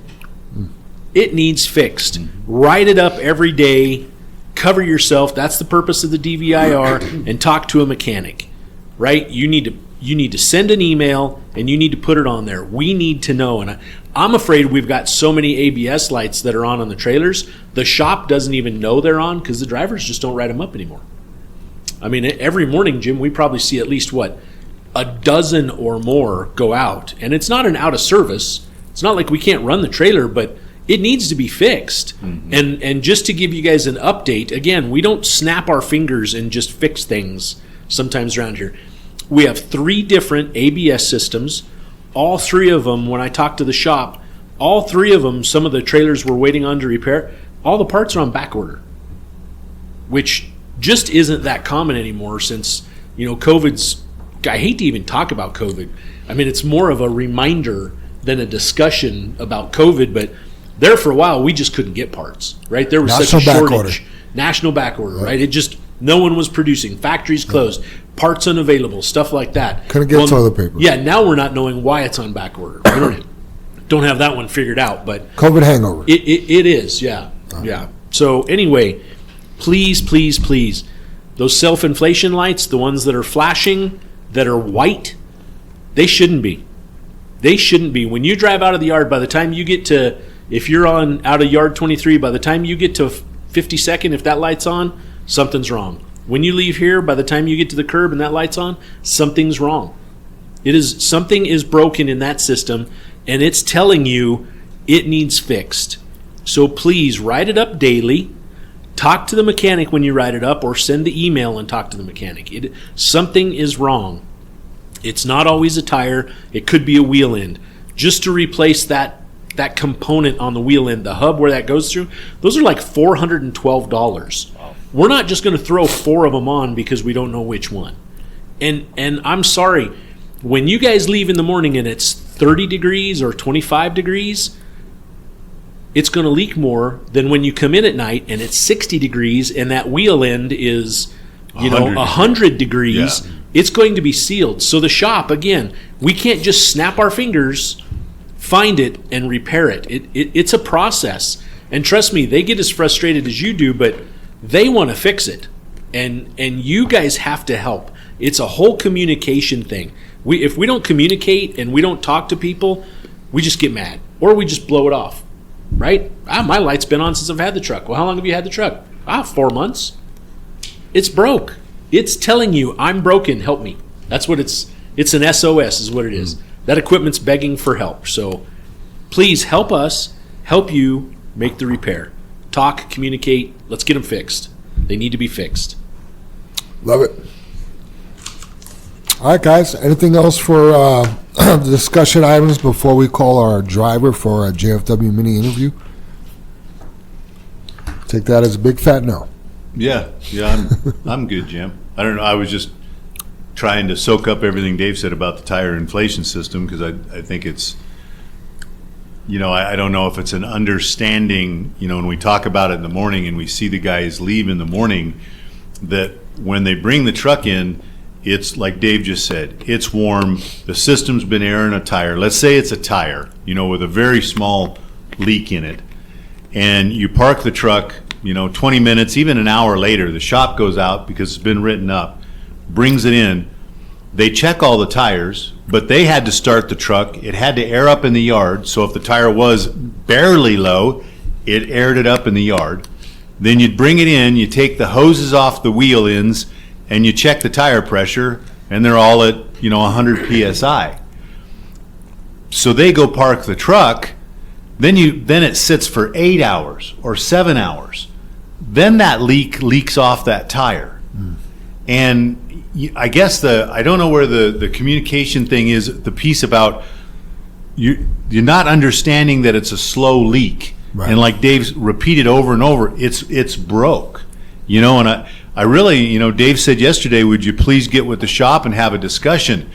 It needs fixed. Write it up every day. Cover yourself. That's the purpose of the DVIR, and talk to a mechanic, right? You need to send an email and you need to put it on there. We need to know. And I'm afraid we've got so many ABS lights that are on the trailers, the shop doesn't even know they're on because the drivers just don't write them up anymore. I mean, every morning, Jim, we probably see at least, a dozen or more go out. And it's not an out of service. It's not like we can't run the trailer, but it needs to be fixed. Mm-hmm. And just to give you guys an update, again, we don't snap our fingers and just fix things sometimes around here. We have 3 different ABS systems. All 3 of them, when I talked to the shop, all 3 of them, some of the trailers we're waiting on to repair, all the parts are on back order, which just isn't that common anymore since, COVID's, I hate to even talk about COVID. I mean, it's more of a reminder than a discussion about COVID, but there for a while, we just couldn't get parts, right? There was such a shortage. National back order, right? It just, no one was producing. Factories closed. Parts unavailable, stuff like that. Couldn't get toilet paper. Yeah, now we're not knowing why it's on back order. We don't have that one figured out, but COVID hangover. It is, yeah. Yeah. So anyway, please, those self-inflation lights, the ones that are flashing, that are white, they shouldn't be. They shouldn't be. When you drive out of the yard, by the time you get to, if you're out of yard 23, by the time you get to 52nd, if that light's on, something's wrong. When you leave here, by the time you get to the curb and that light's on, something's wrong. Something is broken in that system, and it's telling you it needs fixed. So please write it up daily. Talk to the mechanic when you write it up, or send the email and talk to the mechanic. Something is wrong. It's not always a tire. It could be a wheel end. Just to replace that component on the wheel end, the hub where that goes through, those are like $412. Wow. We're not just going to throw 4 of them on because we don't know which one. And I'm sorry, when you guys leave in the morning and it's 30 degrees or 25 degrees, it's going to leak more than when you come in at night and it's 60 degrees and that wheel end is, 100 degrees. Yeah. It's going to be sealed. So the shop, again, we can't just snap our fingers, find it, and repair it. It's a process. And trust me, they get as frustrated as you do, but they want to fix it. And you guys have to help. It's a whole communication thing. If we don't communicate and we don't talk to people, we just get mad. Or we just blow it off. Right? My light's been on since I've had the truck. Well, how long have you had the truck? 4 months. It's broke. It's telling you, I'm broken, help me. That's what it's an SOS is what it is. That equipment's begging for help. So please help us, help you make the repair. Talk, communicate, let's get them fixed. They need to be fixed. Love it. All right, guys. Anything else for the discussion items before we call our driver for a JFW mini interview? Take that as a big fat no. Yeah, I'm good, Jim. I don't know. I was just trying to soak up everything Dave said about the tire inflation system because I think it's, I don't know if it's an understanding, when we talk about it in the morning and we see the guys leave in the morning, that when they bring the truck in, it's like Dave just said, it's warm, the system's been airing a tire. Let's say it's a tire, with a very small leak in it. And you park the truck, 20 minutes, even an hour later, the shop goes out because it's been written up, brings it in. They check all the tires, but they had to start the truck. It had to air up in the yard. So if the tire was barely low, it aired it up in the yard. Then you'd bring it in, you take the hoses off the wheel ends, and you check the tire pressure, and they're all at, 100 PSI. So they go park the truck, then it sits for 8 hours or 7 hours. Then that leaks off that tire. And I guess I don't know where the communication thing is, the piece about you're not understanding that it's a slow leak. Right. And like Dave's repeated over and over, it's broke. And I really, Dave said yesterday, would you please get with the shop and have a discussion?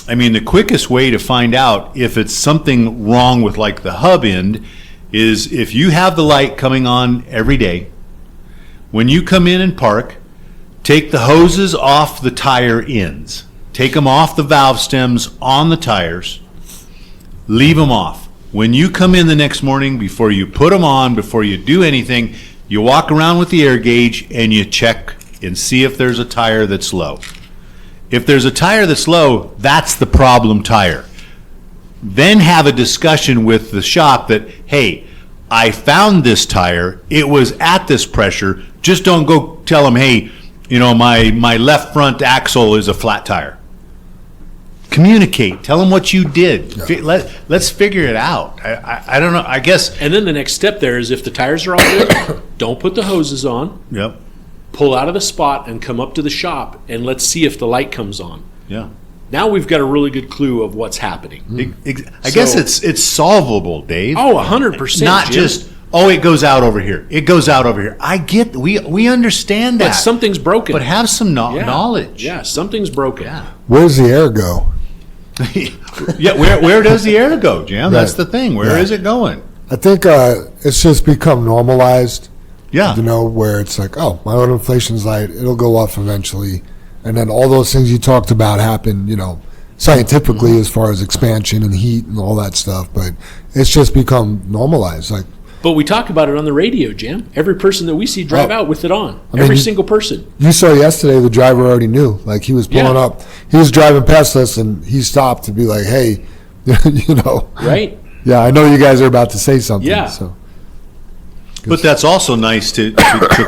I mean, the quickest way to find out if it's something wrong with like the hub end is if you have the light coming on every day, when you come in and park, take the hoses off the tire ends. Take them off the valve stems on the tires. Leave them off. When you come in the next morning, before you put them on, before you do anything, you walk around with the air gauge and you check and see if there's a tire that's low. If there's a tire that's low, that's the problem tire. Then have a discussion with the shop that, hey, I found this tire. It was at this pressure. Just don't go tell them, hey, my left front axle is a flat tire. Communicate. Tell them what you did. Yeah. Let's figure it out. I don't know. I guess. And then the next step there is if the tires are all good, don't put the hoses on. Yep. Pull out of the spot and come up to the shop and let's see if the light comes on. Yeah. Now we've got a really good clue of what's happening. I guess it's solvable, Dave. Oh, 100%. Not Jim. Just, it goes out over here. It goes out over here. I get, we understand that. But something's broken. But have some knowledge. Yeah, something's broken. Yeah. Where's the air go? Yeah, where does the air go, Jim? Right. That's the thing. Where is it going? I think it's just become normalized. Yeah. Where it's like, oh, my oil inflation's light, it'll go off eventually. And then all those things you talked about happen, scientifically as far as expansion and heat and all that stuff. But it's just become normalized. But we talk about it on the radio, Jim. Every person that we see drive out with it on. Every single person. You saw yesterday the driver already knew. Like he was pulling up. He was driving past us and he stopped to be like, hey, Right? Yeah, I know you guys are about to say something. Yeah. So. But that's also nice to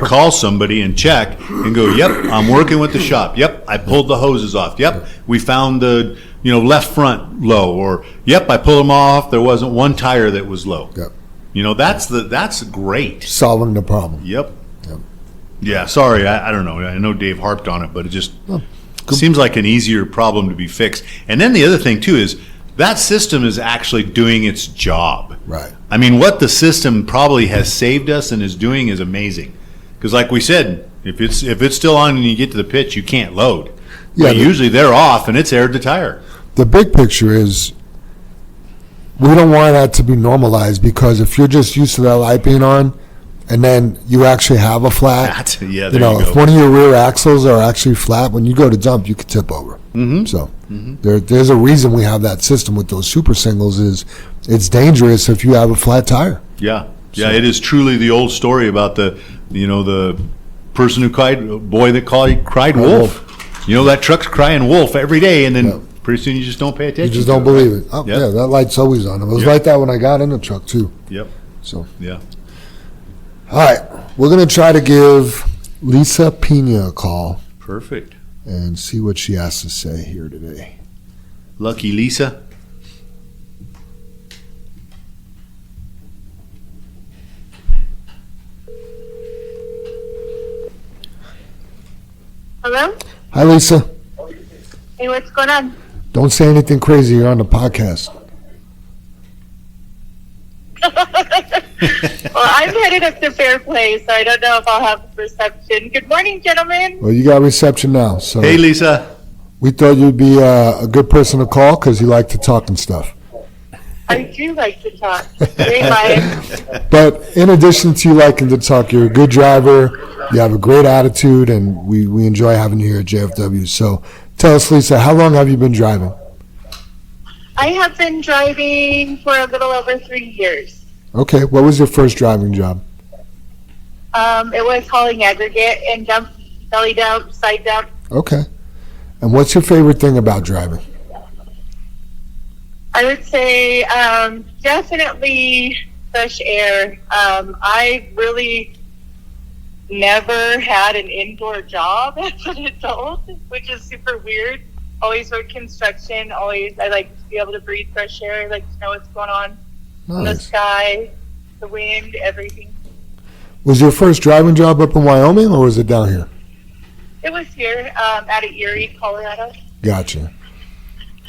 call somebody and check and go, yep, I'm working with the shop. Yep, I pulled the hoses off. Yep, we found the left front low. Or, yep, I pulled them off. There wasn't one tire that was low. Yep. That's great. Solving the problem. Yep. Yeah, sorry, I don't know. I know Dave harped on it, but it just seems like an easier problem to be fixed. And then the other thing, too, is that system is actually doing its job. Right. I mean, what the system probably has saved us and is doing is amazing. Because like we said, if it's still on and you get to the pitch, you can't load. Yeah, usually they're off and it's aired the tire. The big picture is we don't want that to be normalized because if you're just used to that light being on and then you actually have a flat, if one of your rear axles are actually flat, when you go to dump, you could tip over. Mm-hmm. So there's a reason we have that system with those super singles is it's dangerous if you have a flat tire. Yeah. Yeah, it is truly the old story about the person who cried wolf. That truck's crying wolf every day, and then pretty soon you just don't pay attention. You just don't believe it. Oh, yeah, that light's always on. It was like that when I got in the truck too. Yep. So. Yeah. All right, we're gonna try to give Lisa Pena a call. Perfect. And see what she has to say here today. Lucky Lisa. Hello? Hi, Lisa. Hey, what's going on? Don't say anything crazy. You're on the podcast. Well, I'm headed up to Fairplay, so I don't know if I'll have reception. Good morning, gentlemen. Well, you got reception now. So Hey, Lisa. we thought you'd be a good person to call because you like to talk and stuff. I do like to talk. Hey, Mike. But in addition to you liking to talk, you're a good driver. You have a great attitude, and we enjoy having you here at JFW. So tell us, Lisa, how long have you been driving? I have been driving for a little over 3 years. Okay. What was your first driving job? It was hauling aggregate and dump, belly dump, side dump. Okay. And what's your favorite thing about driving? I would say definitely fresh air. I really never had an indoor job as an adult, which is super weird. Always worked construction. I like to be able to breathe fresh air. I like to know what's going on in the Nice. sky, the wind, everything. Was your first driving job up in Wyoming, or was it down here? It was here out of Erie, Colorado. Gotcha.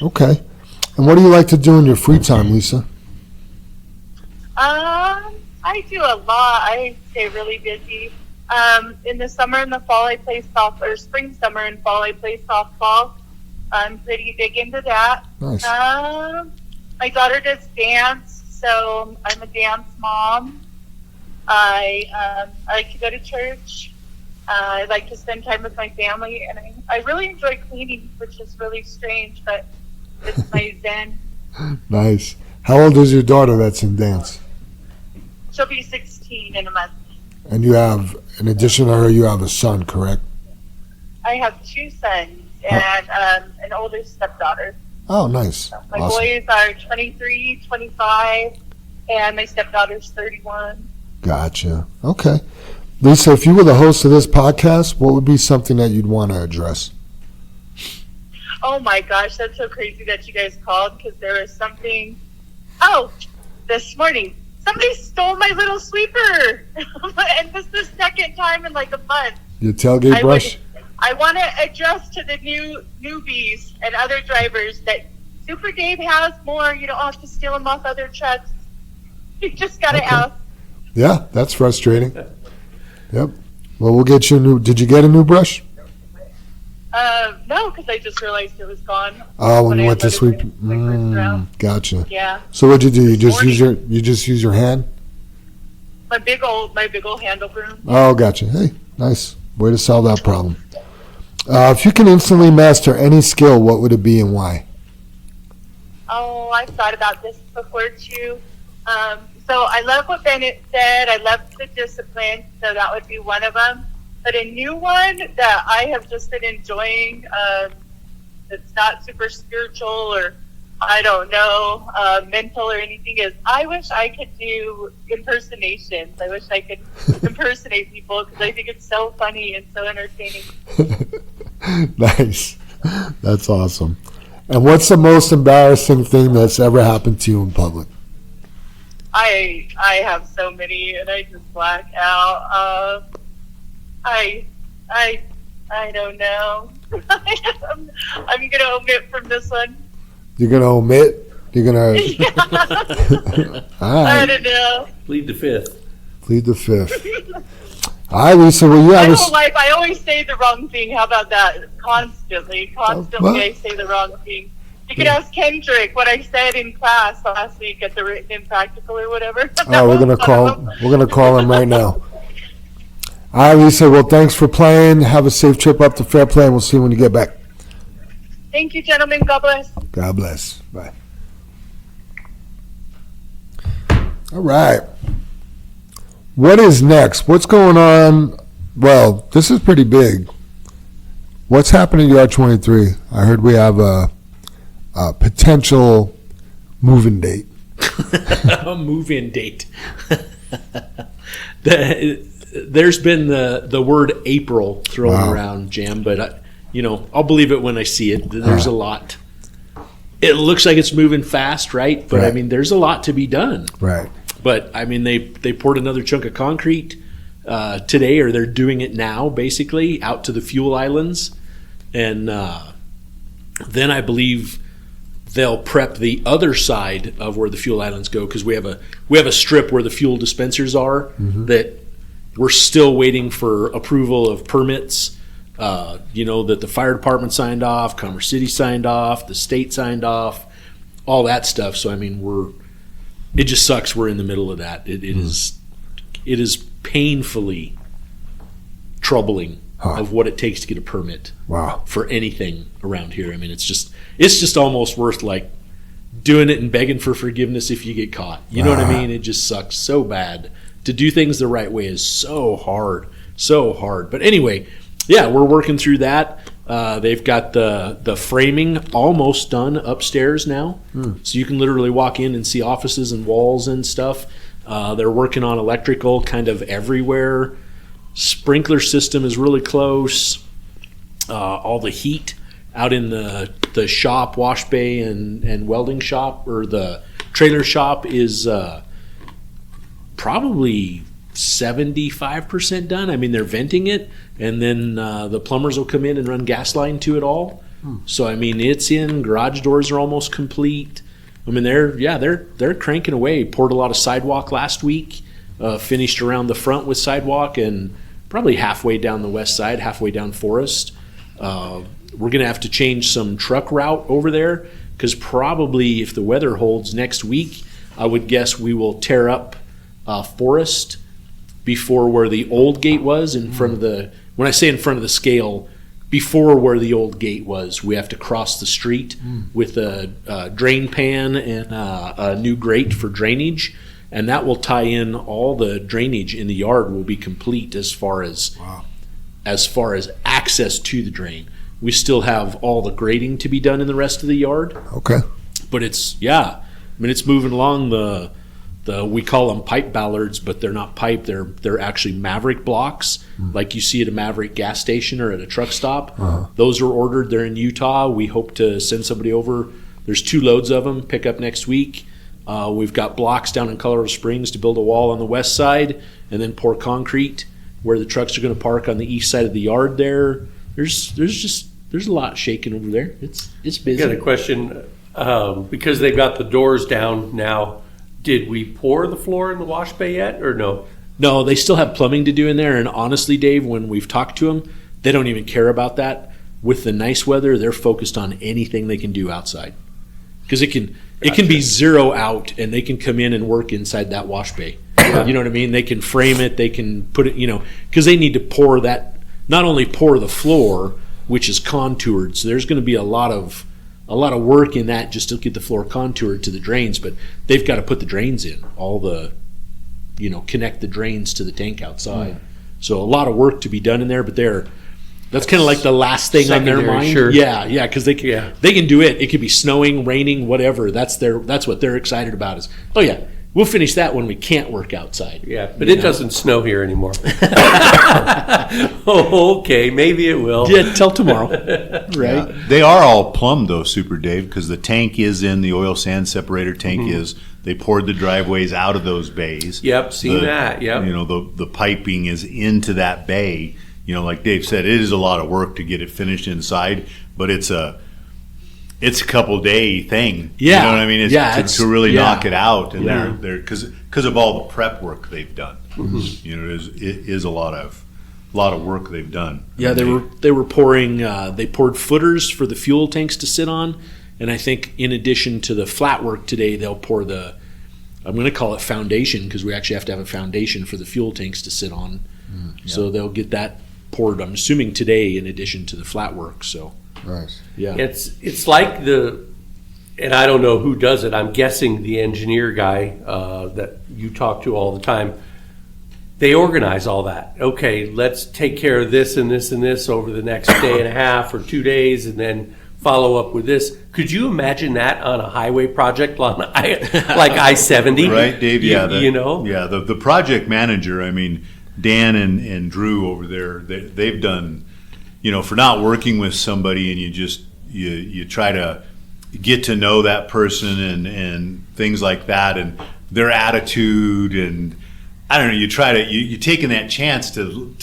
Okay. And what do you like to do in your free time, Lisa? I do a lot. I stay really busy. In the summer and the fall, I play softball, or spring, summer, and fall, I play softball. I'm pretty big into that. Nice. My daughter does dance, so I'm a dance mom. I like to go to church. I like to spend time with my family, and I really enjoy cleaning, which is really strange, but it's my zen. Nice. How old is your daughter that's in dance? She'll be 16 in a month. And you have, in addition to her, you have a son, correct? I have 2 sons and an older stepdaughter. Oh, nice. My Awesome. boys are 23, 25, and my stepdaughter's 31. Gotcha. Okay. Lisa, if you were the host of this podcast, what would be something that you'd want to address? Oh my gosh, that's so crazy that you guys called, because there was something. Oh, this morning, somebody stole my little sweeper. And this is the second time in like a month. Your tailgate brush? I want to address to the newbies and other drivers that Super Dave has more. You don't have to steal them off other trucks. You just got to Okay. ask. Yeah, that's frustrating. Yep. Well, we'll get you a new. Did you get a new brush? No, because I just realized it was gone. Oh, when you I went to unloaded sweep. my first round. Gotcha. Yeah, So what'd you do? You just morning. use your hand? my big old handle broom. Oh, gotcha. Hey, nice. Way to solve that problem. If you can instantly master any skill, what would it be and why? Oh, I've thought about this before too. So I love what Bennett said. I love the discipline, so that would be one of them. But a new one that I have just been enjoying, that's not super spiritual or I don't know, mental or anything, is I wish I could do impersonations. I wish I could impersonate people because I think it's so funny and so entertaining. Nice. That's awesome. And what's the most embarrassing thing that's ever happened to you in public? I have so many, and I just black out. I don't know. I'm gonna omit from this one. You're gonna omit? You're gonna? All I right. don't know. Plead the fifth. Plead the fifth. All right, Lisa. Well, you My have whole life, I always say the wrong thing. How about that? Constantly, well- I say the wrong thing. You could ask Kendrick what I said in class last week at the written and practical or whatever. Oh, we're gonna call him right now. All right, Lisa. Well, thanks for playing. Have a safe trip up to Fairplay, and we'll see you when you get back. Thank you, gentlemen. God bless. God bless. Bye. All right. What is next? What's going on? Well, this is pretty big. What's happening at R23? I heard we have a potential move-in date. A move-in date. There's been the word April thrown Wow. around, Jam, but I'll believe it when I see it. There's a lot. It looks like it's moving fast, right? But I Right. mean, there's a lot to be done. Right. But I mean, they poured another chunk of concrete today, or they're doing it now, basically, out to the fuel islands. And then I believe they'll prep the other side of where the fuel islands go, because we have a strip where the fuel dispensers are that we're still waiting for approval of permits. That the fire department signed off, Commerce City signed off, the state signed off, all that stuff. So I mean, it just sucks. We're in the middle of that. It is painfully troubling of what it takes to get a permit. Wow. For anything around here. I mean, it's just almost worth like doing it and begging for forgiveness if you get caught. You know what I mean? It just sucks so bad. To do things the right way is so hard. But anyway, yeah, we're working through that. They've got the framing almost done upstairs now. So you can literally walk in and see offices and walls and stuff. They're working on electrical kind of everywhere. Sprinkler system is really close. All the heat out in the shop, wash bay and welding shop, or the trailer shop, is probably 75% done. I mean, they're venting it, and then the plumbers will come in and run gas line to it all. So I mean, it's in. Garage doors are almost complete. I mean, they're cranking away. Poured a lot of sidewalk last week. Finished around the front with sidewalk, and probably halfway down the west side, halfway down Forest. We're going to have to change some truck route over there, because probably if the weather holds next week, I would guess we will tear up Forest before where the old gate was, in front of the, when I say in front of the scale, before where the old gate was. We have to cross the street with a drain pan and a new grate for drainage, and that will tie in. All the drainage in the yard will be complete as far as access to the drain. We still have all the grading to be done in the rest of the yard. Okay. But it's moving along. The we call them pipe ballards, but they're not pipe. They're actually Maverick blocks, like you see at a Maverick gas station or at a truck stop. Those are ordered. They're in Utah. We hope to send somebody over. There's 2 loads of them. Pick up next week. We've got blocks down in Colorado Springs to build a wall on the west side, and then pour concrete where the trucks are going to park on the east side of the yard. There's a lot shaking over there. It's busy. I got a question. Because they've got the doors down now, did we pour the floor in the wash bay yet, or no? No, they still have plumbing to do in there. And honestly, Dave, when we've talked to them, they don't even care about that. With the nice weather, they're focused on anything they can do outside, because it can be 0 out, and they can come in and work inside that wash bay. You know what I mean? They can frame it. They can put it, because they need to pour that. Not only pour the floor, which is contoured, so there's going to be a lot of work in that just to get the floor contoured to the drains, but they've got to put the drains in, connect the drains to the tank outside. So a lot of work to be done in there, but that's kind of like the last thing on their mind. Sure. Yeah, because they can do it. It could be snowing, raining, whatever. That's what they're excited about is, oh yeah, we'll finish that when we can't work outside. Yeah, but it doesn't snow here anymore. Oh, okay, maybe it will. Yeah, till tomorrow. Right? Yeah. They are all plumbed though, Super Dave, because the tank is in, the oil sand separator tank is. They poured the driveways out of those bays. Yep, seen that. Yep. The piping is into that bay. Like Dave said, it is a lot of work to get it finished inside, but it's a couple day thing. Yeah. You know what I mean? To really knock it out, and they're because of all the prep work they've done. It is a lot of work they've done. Yeah, they were pouring. They poured footers for the fuel tanks to sit on, and I think in addition to the flat work today, they'll pour the. I'm going to call it foundation, because we actually have to have a foundation for the fuel tanks to sit on. So they'll get that poured, I'm assuming today, in addition to the flat work. So Nice. yeah, It's like and I don't know who does it. I'm guessing the engineer guy that you talk to all the time. They organize all that. Okay, let's take care of this and this and this over the next day and a half or 2 days, and then follow up with this. Could you imagine that on a highway project like I-70? Right, Dave? Yeah. The project manager, I mean, Dan and Drew over there, they've done, for not working with somebody, and you try to get to know that person and things like that, and their attitude and I don't know. You try to you're taking that chance to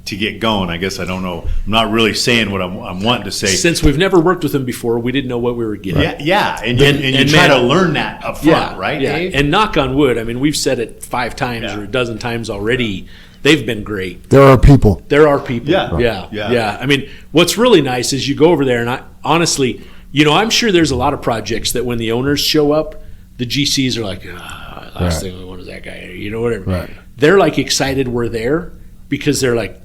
get going. I guess I don't know. I'm not really saying what I'm wanting to say. Since we've never worked with them before, we didn't know what we were getting. Yeah, and you try to learn that up front, right, yeah. Dave? And knock on wood, I mean, we've said it 5 times or a dozen times already. They've been great. There are people. There are people. Yeah. I mean, what's really nice is you go over there, and honestly, I'm sure there's a lot of projects that when the owners show up, the GCs are like, last thing we want is that guy, whatever. Right. They're like excited we're there because they're like,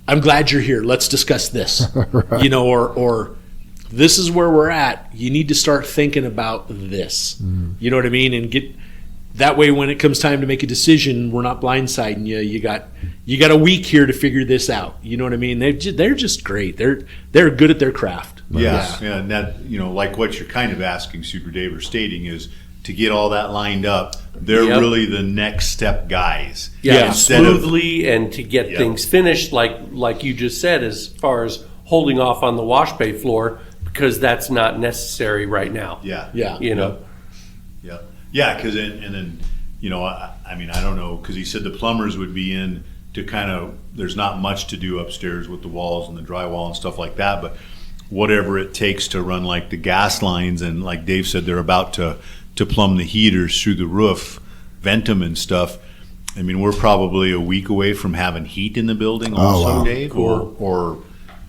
I'm glad you're here. Let's discuss this. Right. Or this is where we're at. You need to start thinking about this. You know what I mean? And get that way when it comes time to make a decision, we're not blindsiding you. You got a week here to figure this out. You know what I mean? They're just great. They're good at their craft. Yeah, and that like what you're kind of asking, Super Dave, or stating is to get all that lined up. They're really the next step guys. Smoothly and to get things finished, like you just said, as far as holding off on the wash bay floor, because that's not necessary right now. Yeah. Because and then I mean I don't know, because he said the plumbers would be in to kind of, there's not much to do upstairs with the walls and the drywall and stuff like that, but whatever it takes to run like the gas lines, and like Dave said, they're about to plumb the heaters through the roof, vent them and stuff. I mean, we're probably a week away from having heat in the building also, wow. Dave, or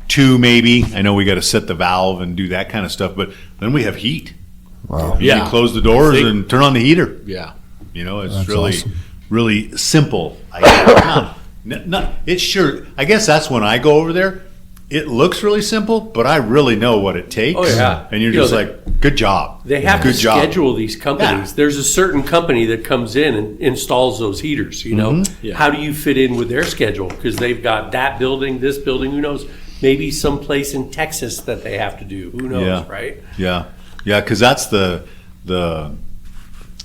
2 maybe. I know we got to set the valve and do that kind of stuff, but then we have heat. Wow. You can close the doors and turn on the heater. Yeah. It's That's really, awesome. really simple. It's sure. I guess that's when I go over there. It looks really simple, but I really know what it takes. Oh, yeah. And you're just like, good job. They have good to job. schedule these companies. Yeah. There's a certain company that comes in and installs those heaters, Yeah. How do you fit in with their schedule? Because they've got that building, this building, who knows? Maybe someplace in Texas that they have to do. Who knows, right? Yeah, because that's the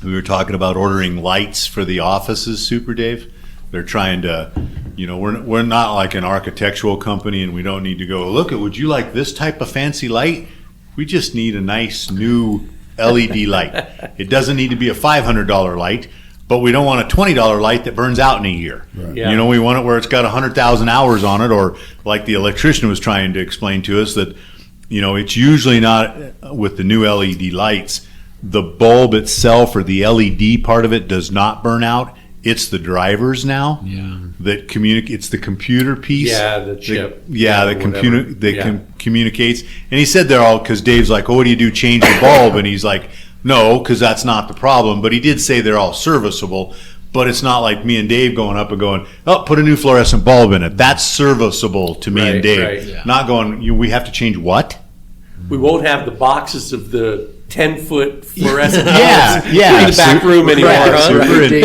we were talking about ordering lights for the offices, Super Dave. They're trying to, we're not like an architectural company, and we don't need to go, look, would you like this type of fancy light? We just need a nice new LED light. It doesn't need to be a $500 light, but we don't want a $20 light that burns out in a year. Right. Yeah. We want it where it's got 100,000 hours on it, or like the electrician was trying to explain to us that, it's usually not with the new LED lights. The bulb itself or the LED part of it does not burn out. It's the drivers now that communicate. It's the computer piece. Yeah, the chip. The computer that communicates. And he said they're all, because Dave's like, oh, what do you do? Change the bulb? And he's like, no, because that's not the problem. But he did say they're all serviceable. But it's not like me and Dave going up and going, oh, put a new fluorescent bulb in it. That's serviceable to me and Dave. Right. Yeah. Not going, we have to change what? We won't have the boxes of the 10-foot fluorescent bulbs yeah. in the back room anymore, huh? Super.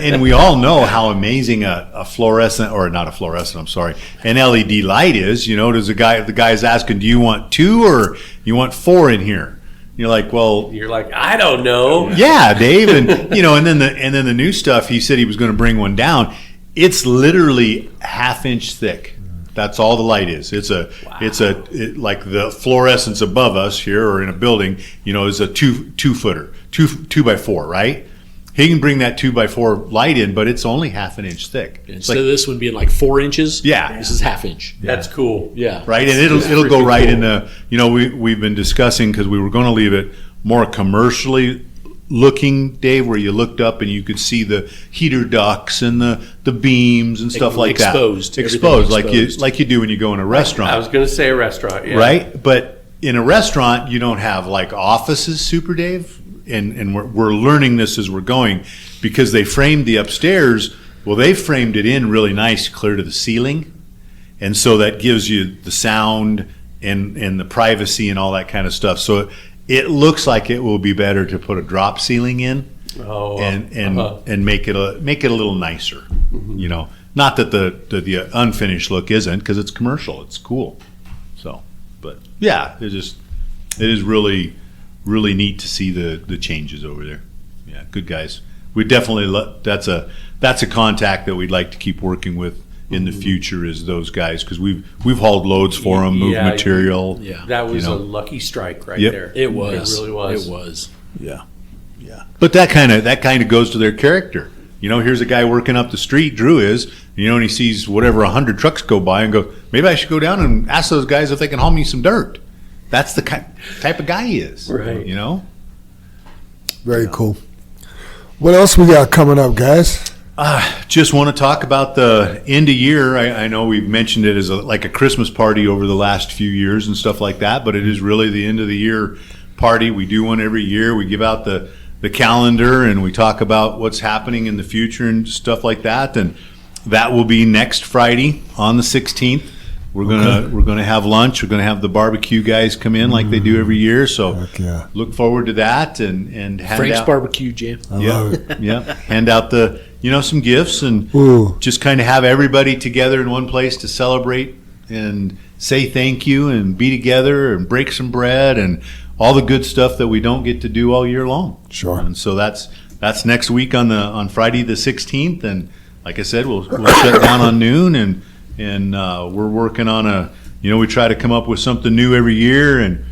And we all know how amazing a fluorescent, or not a fluorescent, I'm sorry, an LED light is. Does the guy's asking, do you want 2 or you want 4 in here? You're like, well, You're like, I don't know. yeah, Dave, and and then the new stuff. He said he was going to bring one down. It's literally 1/2 inch thick. That's all the light is. It's like the fluorescence above us here or in a building, is a 2-footer, 2x4, right? He can bring that 2x4 light in, but it's only 1/2 inch thick. Instead of this one being like 4 inches, Yeah. this is 1/2 inch. That's cool. Yeah. Right, and it'll go right in the. We've been discussing, because we were going to leave it more commercially looking, Dave, where you looked up and you could see the heater ducts and the beams and stuff like Exposed. that. Everything Exposed, like you do when you go in a restaurant. I was going to say a restaurant, yeah. Right? But in a restaurant, you don't have like offices, Super Dave, and we're learning this as we're going, because they framed the upstairs. Well, they framed it in really nice, clear to the ceiling, and so that gives you the sound and the privacy and all that kind of stuff. So it looks like it will be better to put a drop ceiling in and make it a little nicer. Not that the unfinished look isn't, because it's commercial, it's cool. So, but yeah, it is really, really neat to see the changes over there. Yeah, good guys. We definitely that's a contact that we'd like to keep working with in the future, is those guys, because we've hauled loads for them, moved material. Yeah. That was a lucky strike right Yep. there. It was. It really was. It was. Yeah. But that kind of goes to their character. here's a guy working up the street, Drew is, and he sees whatever 100 trucks go by and go, maybe I should go down and ask those guys if they can haul me some dirt. That's the type of guy he is. Right. Very cool. What else we got coming up, guys? Just want to talk about the end of year. I know we've mentioned it as like a Christmas party over the last few years and stuff like that, but it is really the end of the year party. We do one every year. We give out the calendar and we talk about what's happening in the future and stuff like that. And that will be next Friday on the 16th. We're gonna have lunch. We're gonna have the barbecue guys come in like they do every year. So look forward to that and hand Frank's out barbecue, Jim. I love it. Yeah, hand out some gifts and just kind of have everybody together in one place to celebrate and say thank you and be together and break some bread and all the good stuff that we don't get to do all year long. Sure. And so that's next week on Friday the 16th. And like I said, we'll shut down on noon and we're working on we try to come up with something new every year and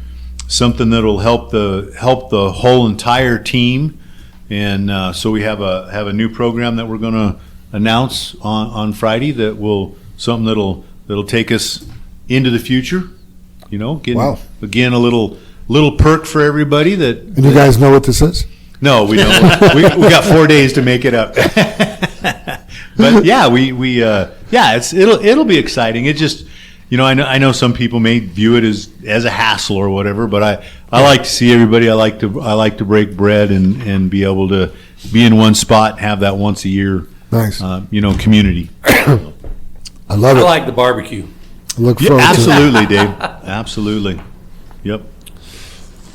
something that'll help the whole entire team. And so we have a new program that we're going to announce on Friday something that'll take us into the future. Wow. Again, a little perk for everybody And you guys know what this is? No, we don't. we got 4 days to make it up. But yeah, it'll be exciting. It just, I know some people may view it as a hassle or whatever, but I like to see everybody. I like to break bread and be able to be in one spot and have that once a year. Nice. Community. I love it. I like the barbecue. I look forward to it. Absolutely, Dave. Absolutely. Yep.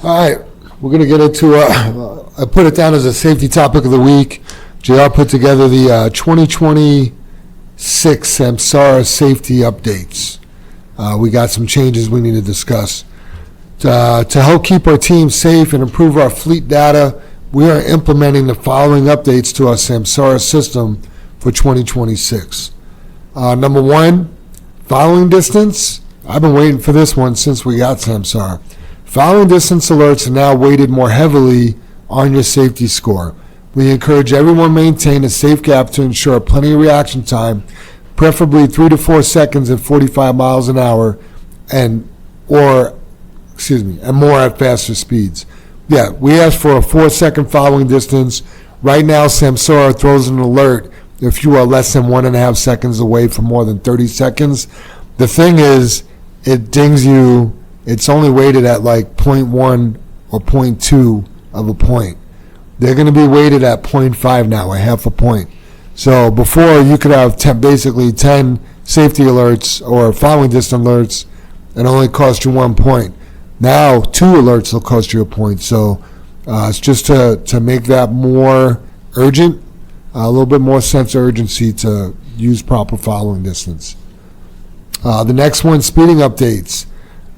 All right, we're going to get into, I put it down as a safety topic of the week. JR put together the 2026 Samsara safety updates. We got some changes we need to discuss. To help keep our team safe and improve our fleet data, we are implementing the following updates to our Samsara system for 2026. Number one, following distance. I've been waiting for this one since we got Samsara. Following distance alerts are now weighted more heavily on your safety score. We encourage everyone to maintain a safe gap to ensure plenty of reaction time, preferably 3 to 4 seconds at 45 miles an hour and more at faster speeds. Yeah, we asked for a 4-second following distance. Right now, Samsara throws an alert if you are less than 1.5 seconds away from more than 30 seconds. The thing is, it dings you. It's only weighted at like 0.1 or 0.2 of a point. They're going to be weighted at 0.5 now, a half a point. So before, you could have basically 10 safety alerts or following distance alerts and only cost you 1 point. Now 2 alerts will cost you a point. So it's just to make that more urgent, a little bit more sense of urgency to use proper following distance. The next one, speeding updates.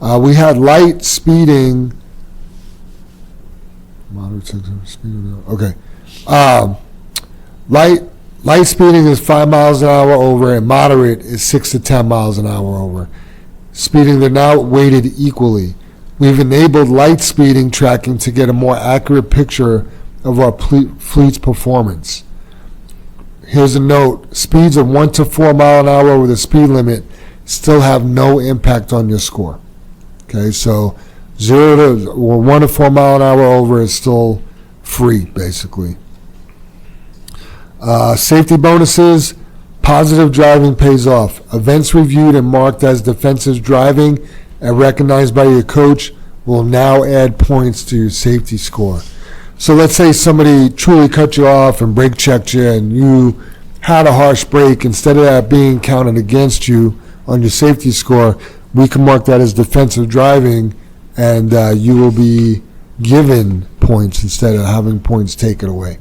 We had light speeding. Okay. Light speeding is 5 miles an hour over, and moderate is 6 to 10 miles an hour over. Speeding, they're now weighted equally. We've enabled light speeding tracking to get a more accurate picture of our fleet's performance. Here's a note. Speeds of 1 to 4 mile an hour over the speed limit still have no impact on your score. Okay, so 1 to 4 mile an hour over is still free, basically. Safety bonuses, positive driving pays off. Events reviewed and marked as defensive driving and recognized by your coach will now add points to your safety score. So let's say somebody truly cut you off and brake checked you and you had a harsh brake. Instead of that being counted against you on your safety score, we can mark that as defensive driving and you will be given points instead of having points taken away.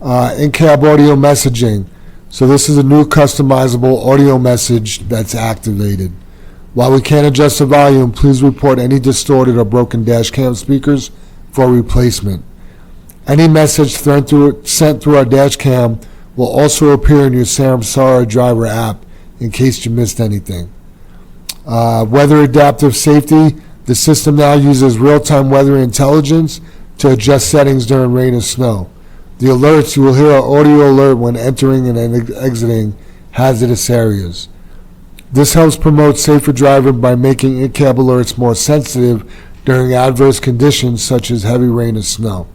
In-cab audio messaging. So this is a new customizable audio message that's activated. While we can't adjust the volume, please report any distorted or broken dash cam speakers for replacement. Any message sent through our dash cam will also appear in your Samsara driver app in case you missed anything. Weather adaptive safety. The system now uses real-time weather intelligence to adjust settings during rain and snow. The alerts, you will hear an audio alert when entering and exiting hazardous areas. This helps promote safer driving by making in-cab alerts more sensitive during adverse conditions such as heavy rain or snow.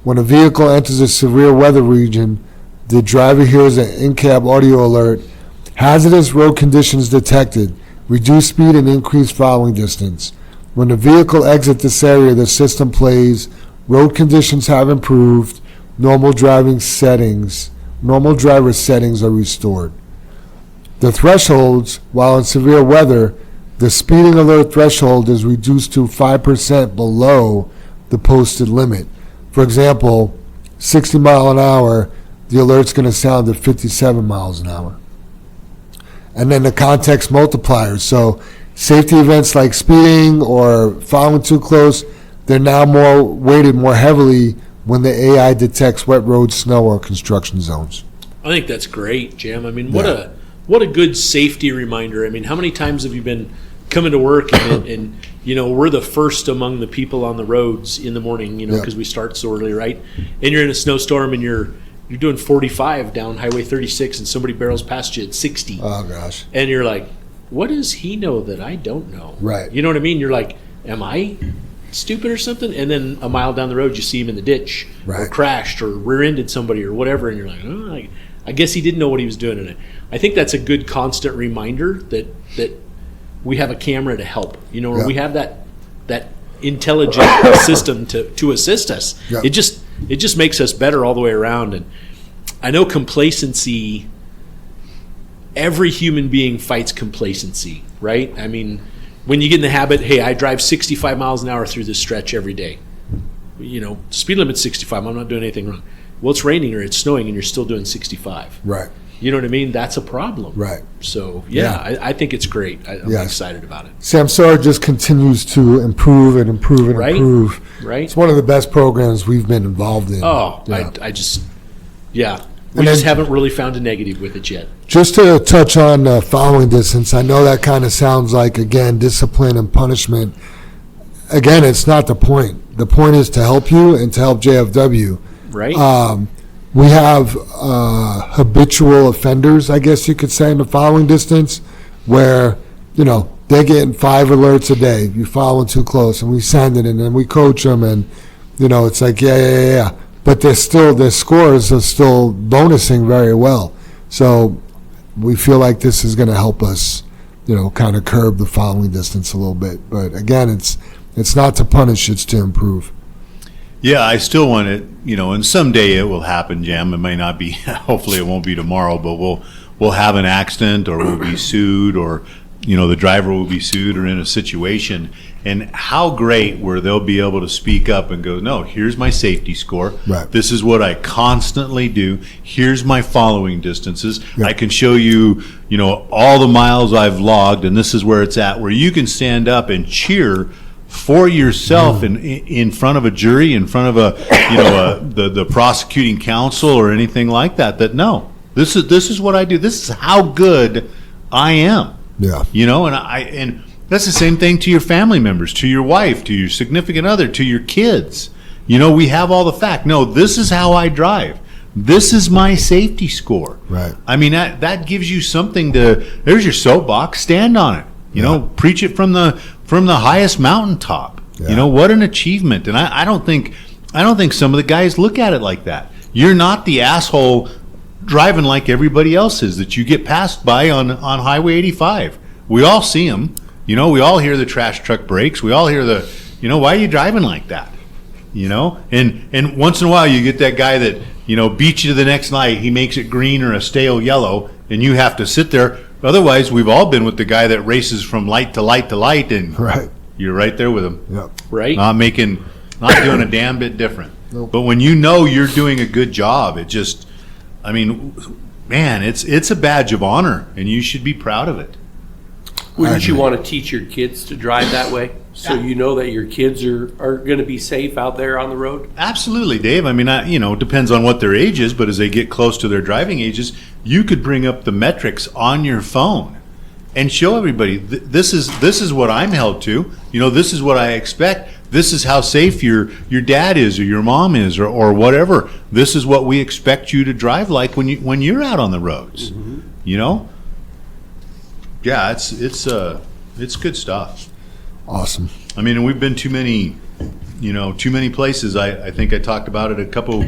When a vehicle enters a severe weather region, the driver hears an in-cab audio alert. Hazardous road conditions detected. Reduce speed and increase following distance. When the vehicle exits this area, the system plays road conditions have improved. Normal driver settings are restored. The thresholds, while in severe weather, the speeding alert threshold is reduced to 5% below the posted limit. For example, 60 mile an hour, the alert's going to sound at 57 miles an hour. And then the context multipliers. So safety events like speeding or following too close, they're now more weighted more heavily when the AI detects wet roads, snow, or construction zones. I think that's great, Jim. I mean, what a good safety reminder. I mean, how many times have you been coming to work and you know, we're the first among the people on the roads in the morning, you know, because we start so early, right? And you're in a snowstorm and you're doing 45 down Highway 36 and somebody barrels past you at 60. Oh, gosh. And you're like, what does he know that I don't know? Right. You know what I mean? You're like, am I stupid or something? And then a mile down the road, you see him in the ditch or crashed or rear-ended somebody or whatever. And you're like, oh, I guess he didn't know what he was doing. And I think that's a good constant reminder that we have a camera to help. You know, we have that intelligent system to assist us. It just makes us better all the way around. And I know complacency, every human being fights complacency, right? I mean, when you get in the habit, hey, I drive 65 miles an hour through this stretch every day. You know, speed limit's 65, I'm not doing anything wrong. Well, it's raining or it's snowing and you're still doing 65. Right. You know what I mean? That's a problem. Right. So, I think it's great. I'm excited about it. Samsara just continues to improve and improve and improve. Right. It's one of the best programs we've been involved in. Oh, Yeah. We just haven't really found a negative with it yet. Just to touch on following distance, I know that kind of sounds like, again, discipline and punishment. Again, it's not the point. The point is to help you and to help JFW. Right. We have habitual offenders, I guess you could say, in the following distance, where, you know, they're getting 5 alerts a day. You're following too close, and we send it, and then we coach them, and, you know, it's like, yeah. But their scores are still bonusing very well. So we feel like this is going to help us, you know, kind of curb the following distance a little bit. But again, it's not to punish, it's to improve. Yeah, I still want it, you know, and someday it will happen, Jam. It may not be, hopefully it won't be tomorrow, but we'll have an accident or we'll be sued or, you know, the driver will be sued or in a situation. And how great where they'll be able to speak up and go, no, here's my safety score. Right. This is what I constantly do. Here's my following distances. Yep. I can show you, you know, all the miles I've logged, and this is where it's at, where you can stand up and cheer for yourself in front of a jury, in front of the prosecuting counsel or anything like that. That no, this is what I do. This is how good I am. Yeah. You know, and that's the same thing to your family members, to your wife, to your significant other, to your kids. You know, we have all the fact. No, this is how I drive. This is my safety score. Right. I mean, that gives you something to. There's your soapbox. Stand on it. You know, preach it from the highest mountaintop. Yeah. You know, what an achievement. And I don't think some of the guys look at it like that. You're not the asshole driving like everybody else is that you get passed by on Highway 85. We all see them. You know, we all hear the trash truck brakes. We all hear you know, why are you driving like that? You know, and once in a while you get that guy that, you know, beats you to the next light. He makes it green or a stale yellow, and you have to sit there. Otherwise, we've all been with the guy that races from light to light to light, and you're right there with him. Yep. Right. Not doing a damn bit different. Nope. But when you know you're doing a good job, it just, I mean, man, it's a badge of honor, and you should be proud of it. Wouldn't you want to teach your kids to drive that way? So you know that your kids are going to be safe out there on the road? Absolutely, Dave. I mean, you know, it depends on what their age is, but as they get close to their driving ages, you could bring up the metrics on your phone and show everybody, this is what I'm held to. You know, this is what I expect. this is how safe your dad is or your mom is or whatever. This is what we expect you to drive like when you're out on the roads. You know? Yeah, it's good stuff. Awesome. I mean, we've been too many places. I think I talked about it a couple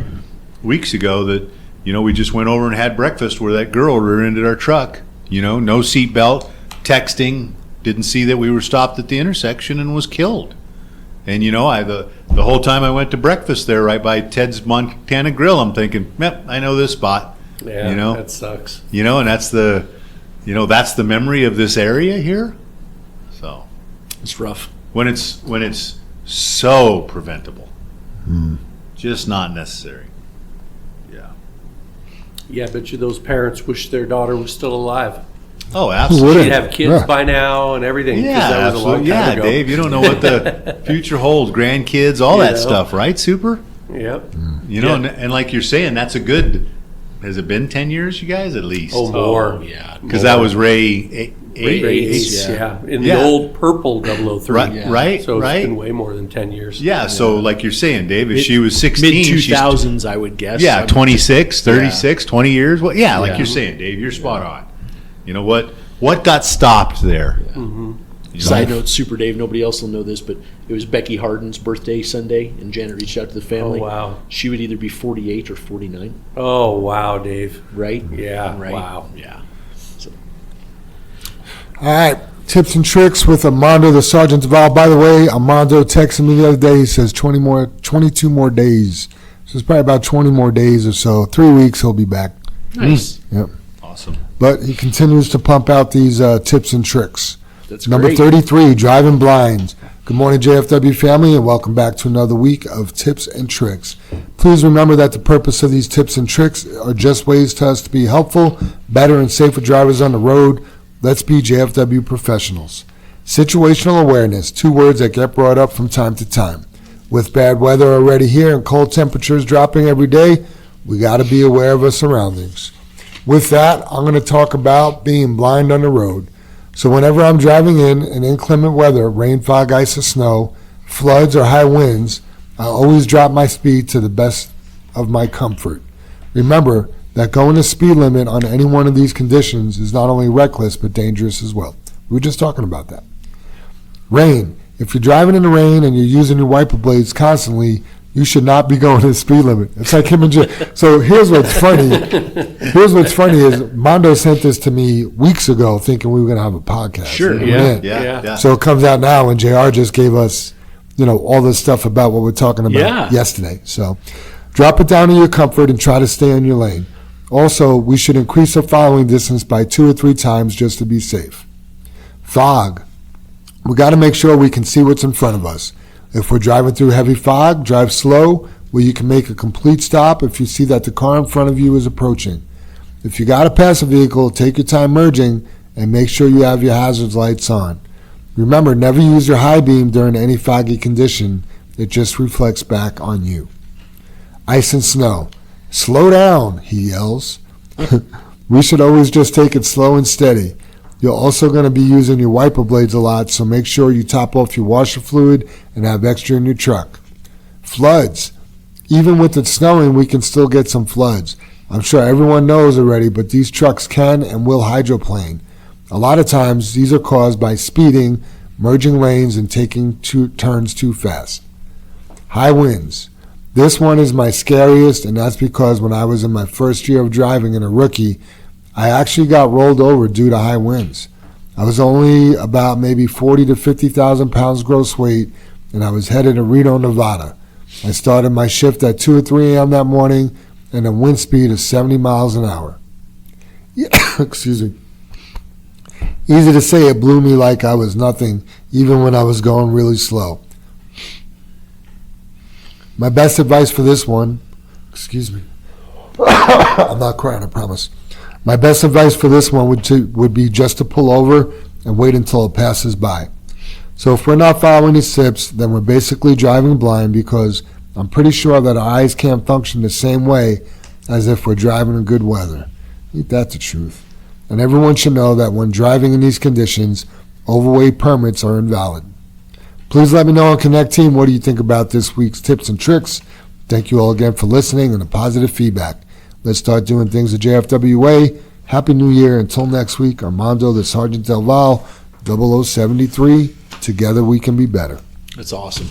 weeks ago that, we just went over and had breakfast where that girl rear-ended our truck. No seatbelt, texting, didn't see that we were stopped at the intersection and was killed. And the whole time I went to breakfast there right by Ted's Montana Grill, I'm thinking, yep, I know this spot. Yeah, that sucks. And that's the memory of this area here. So It's rough. when it's so preventable, just not necessary. Yeah. Yeah, I bet you those parents wish their daughter was still alive. Oh, absolutely. She'd have kids by now and everything. 'cause Yeah, that was a long absolutely. time Yeah, ago. Dave, you don't know what the future holds. Grandkids, all that stuff, right? Super. Yep. And like you're saying, that's a good. Has it been 10 years, you guys, at least? Oh, more. Yeah. Because that was Ray. Ace, yeah. In Yeah. the old purple 003. Right, Yeah. right, So it's right. been way more than 10 years. Yeah, so like you're saying, Dave, if she was 16, Mid she's 2000s, I would guess. yeah, 26, 36, 20 years. Well, yeah, like Yeah. you're saying, Dave, you're spot on. You know what got stopped there? Side note, Super Dave, nobody else will know this, but it was Becky Harden's birthday Sunday, and Janet reached out to the family. Oh, wow. She would either be 48 or 49, Oh, wow, Dave. right? Yeah, Right. wow. Yeah. All right, tips and tricks with Armando, the Sergeant's Valve. By the way, Armando texted me the other day. He says 22 more days. So it's probably about 20 more days or so. 3 weeks, he'll be back. Nice. Yep. Awesome. But he continues to pump out these tips and tricks. That's Number great. 33, driving blind. Good morning, JFW family, and welcome back to another week of tips and tricks. Please remember that the purpose of these tips and tricks are just ways to us to be helpful, better, and safer drivers on the road. Let's be JFW professionals. Situational awareness, 2 words that get brought up from time to time. With bad weather already here and cold temperatures dropping every day, we got to be aware of our surroundings. With that, I'm going to talk about being blind on the road. So whenever I'm driving in inclement weather, rain, fog, ice, or snow, floods, or high winds, I always drop my speed to the best of my comfort. Remember that going the speed limit on any one of these conditions is not only reckless but dangerous as well. We were just talking about that. Rain. If you're driving in the rain and you're using your wiper blades constantly, you should not be going the speed limit. It's like him and Jim. So here's what's funny. Is Mondo sent this to me weeks ago thinking we were going to have a podcast. Sure, And yeah. man, Yeah. So it comes out now and JR just gave us, all this stuff about what we're talking about Yeah. yesterday. So drop it down to your comfort and try to stay in your lane. Also, we should increase our following distance by 2 or 3 times just to be safe. Fog. We got to make sure we can see what's in front of us. If we're driving through heavy fog, drive slow where you can make a complete stop if you see that the car in front of you is approaching. If you got to pass a vehicle, take your time merging and make sure you have your hazards lights on. Remember, never use your high beam during any foggy condition. It just reflects back on you. Ice and snow. Slow down, he yells. We should always just take it slow and steady. You're also going to be using your wiper blades a lot, so make sure you top off your washer fluid and have extra in your truck. Floods. Even with it snowing, we can still get some floods. I'm sure everyone knows already, but these trucks can and will hydroplane. A lot of times, these are caused by speeding, merging lanes, and taking turns too fast. High winds. This one is my scariest, and that's because when I was in my first year of driving and a rookie, I actually got rolled over due to high winds. I was only about maybe 40 to 50,000 pounds gross weight, and I was headed to Reno, Nevada. I started my shift at 2 or 3 a.m. that morning, and a wind speed of 70 miles an hour. Yeah, excuse me. Easy to say it blew me like I was nothing, even when I was going really slow. My best advice for this one, excuse me. I'm not crying, I promise. My best advice for this one would be just to pull over and wait until it passes by. So if we're not following these tips, then we're basically driving blind because I'm pretty sure that our eyes can't function the same way as if we're driving in good weather. Ain't that the truth? And everyone should know that when driving in these conditions, overweight permits are invalid. Please let me know on Connect Team, what do you think about this week's tips and tricks? Thank you all again for listening and the positive feedback. Let's start doing things the JFW way. Happy New Year. Until next week, Armando the Sergeant Del Val, 0073. Together we can be better. That's awesome.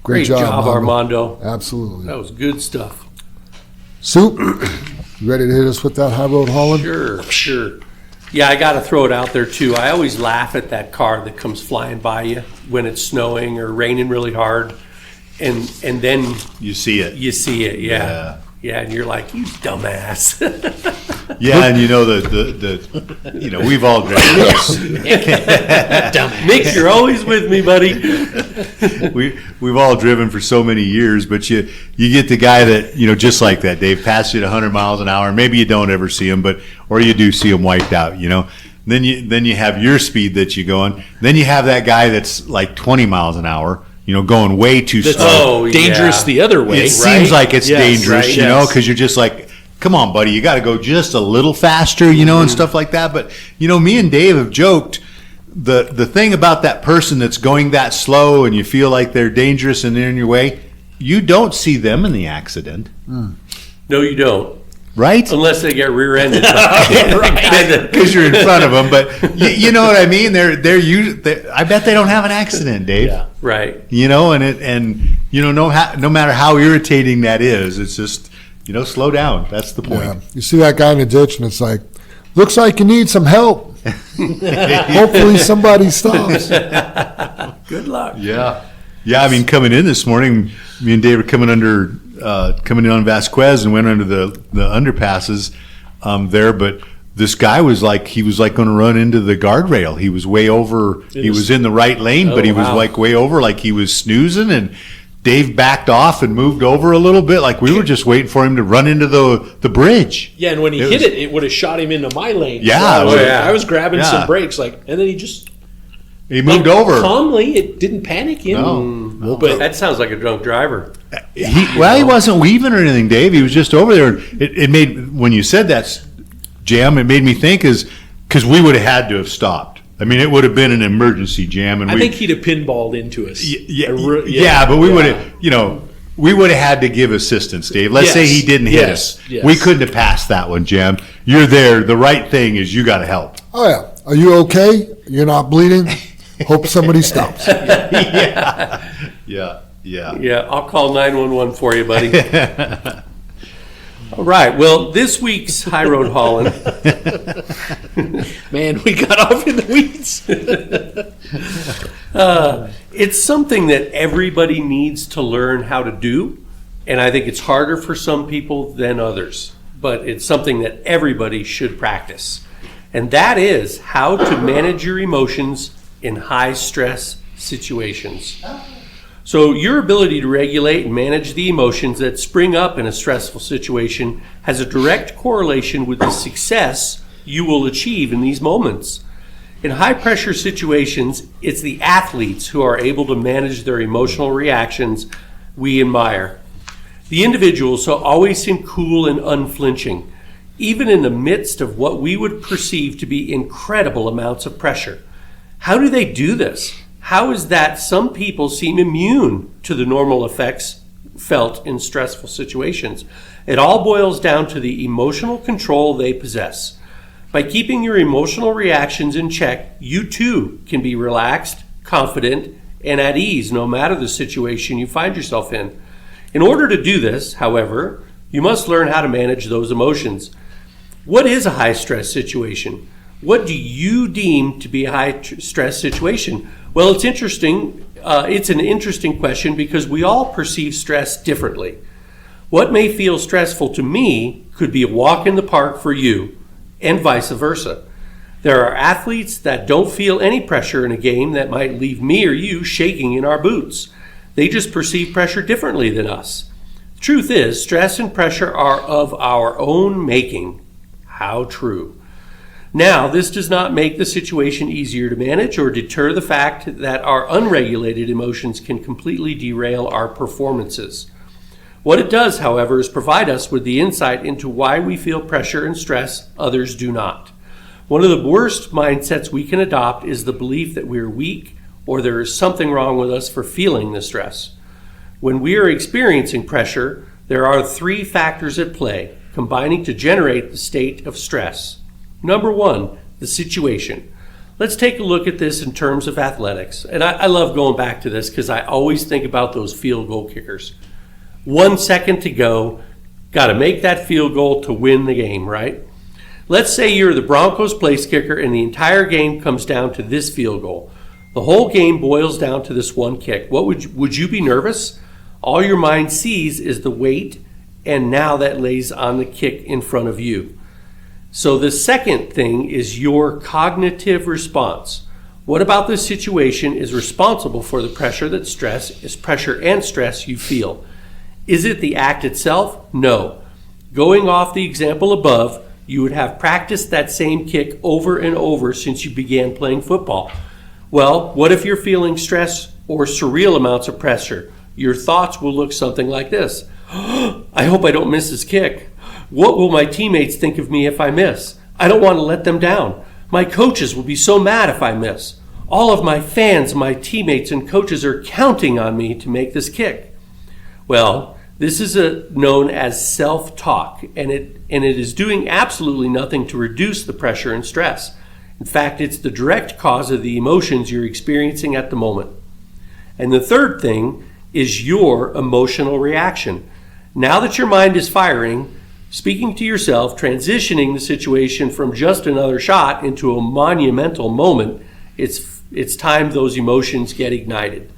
Great job, Armando. Absolutely. That was good stuff. Soup, you ready to hit us with that high road hauling? Sure. Yeah, I got to throw it out there, too. I always laugh at that car that comes flying by you when it's snowing or raining really hard. And then You see it. you see it, yeah. Yeah, and you're like, you dumbass. Yeah, and you know we've all driven. Nick, you're always with me, buddy. We've all driven for so many years, but you get the guy that, just like that, Dave, passes you at 100 miles an hour, and maybe you don't ever see him, or you do see him wiped out, Then you have your speed that you go on. Then you have that guy that's like 20 miles an hour, going way too slow. Dangerous the other way. It seems like it's dangerous, right, because you're just like, come on, buddy, you got to go just a little faster, and stuff like that. But, me and Dave have joked, the thing about that person that's going that slow and you feel like they're dangerous and they're in your way, you don't see them in the accident. No, you don't. Right? Unless they get rear-ended. Because you're in front of them. But you know what I mean? I bet they don't have an accident, Dave. Yeah. Right. No matter how irritating that is, it's just, slow down. That's the point. Yeah. You see that guy in the ditch and it's like, looks like you need some help. Hopefully somebody stops. Good luck. Yeah. Yeah, I mean, coming in this morning, me and Dave were coming in on Vasquez and went under the underpasses there, but this guy was like going to run into the guardrail. He was way over. He was in the right lane, but he was like way over, like he was snoozing, and Dave backed off and moved over a little bit, like we were just waiting for him to run into the bridge. Yeah, and when he hit it would have shot him into my lane. Yeah. So I was grabbing some brakes, and then he moved over. Calmly, it didn't panic him. No. But that sounds like a drunk driver. He wasn't weaving or anything, Dave. He was just over there. It made, when you said that, Jam, it made me think because we would have had to have stopped. I mean, it would have been an emergency jam. And I think he'd have pinballed into us. But we would have, we would have had to give assistance, Dave. Let's say he didn't hit us. Yes. We couldn't have passed that one, Jam. You're there. The right thing is you got to help. Oh, yeah. Are you okay? You're not bleeding? Hope somebody stops. Yeah, I'll call 911 for you, buddy. All right, well, this week's High Road Hauling. Man, we got off in the weeds. It's something that everybody needs to learn how to do, and I think it's harder for some people than others, but it's something that everybody should practice. And that is how to manage your emotions in high-stress situations. So your ability to regulate and manage the emotions that spring up in a stressful situation has a direct correlation with the success you will achieve in these moments. In high-pressure situations, it's the athletes who are able to manage their emotional reactions we admire. The individuals who always seem cool and unflinching, even in the midst of what we would perceive to be incredible amounts of pressure. How do they do this? How is that some people seem immune to the normal effects felt in stressful situations? It all boils down to the emotional control they possess. By keeping your emotional reactions in check, you too can be relaxed, confident, and at ease no matter the situation you find yourself in. In order to do this, however, you must learn how to manage those emotions. What is a high-stress situation? What do you deem to be a high-stress situation? Well, it's interesting. It's an interesting question because we all perceive stress differently. What may feel stressful to me could be a walk in the park for you, and vice versa. There are athletes that don't feel any pressure in a game that might leave me or you shaking in our boots. They just perceive pressure differently than us. The truth is, stress and pressure are of our own making. How true. Now, this does not make the situation easier to manage or deter the fact that our unregulated emotions can completely derail our performances. What it does, however, is provide us with the insight into why we feel pressure and stress others do not. One of the worst mindsets we can adopt is the belief that we are weak or there is something wrong with us for feeling the stress. When we are experiencing pressure, there are 3 factors at play, combining to generate the state of stress. Number 1, the situation. Let's take a look at this in terms of athletics. And I love going back to this because I always think about those field goal kickers. 1 second to go, got to make that field goal to win the game, right? Let's say you're the Broncos place kicker and the entire game comes down to this field goal. The whole game boils down to this one kick. What would you be nervous? All your mind sees is the weight, and now that lays on the kick in front of you. So the second thing is your cognitive response. What about this situation is responsible for the pressure and stress you feel? Is it the act itself? No. Going off the example above, you would have practiced that same kick over and over since you began playing football. Well, what if you're feeling stress or surreal amounts of pressure? Your thoughts will look something like this. I hope I don't miss this kick. What will my teammates think of me if I miss? I don't want to let them down. My coaches will be so mad if I miss. All of my fans, my teammates, and coaches are counting on me to make this kick. Well, this is known as self-talk, and it is doing absolutely nothing to reduce the pressure and stress. In fact, it's the direct cause of the emotions you're experiencing at the moment. And the third thing is your emotional reaction. Now that your mind is firing, speaking to yourself, transitioning the situation from just another shot into a monumental moment, it's time those emotions get ignited.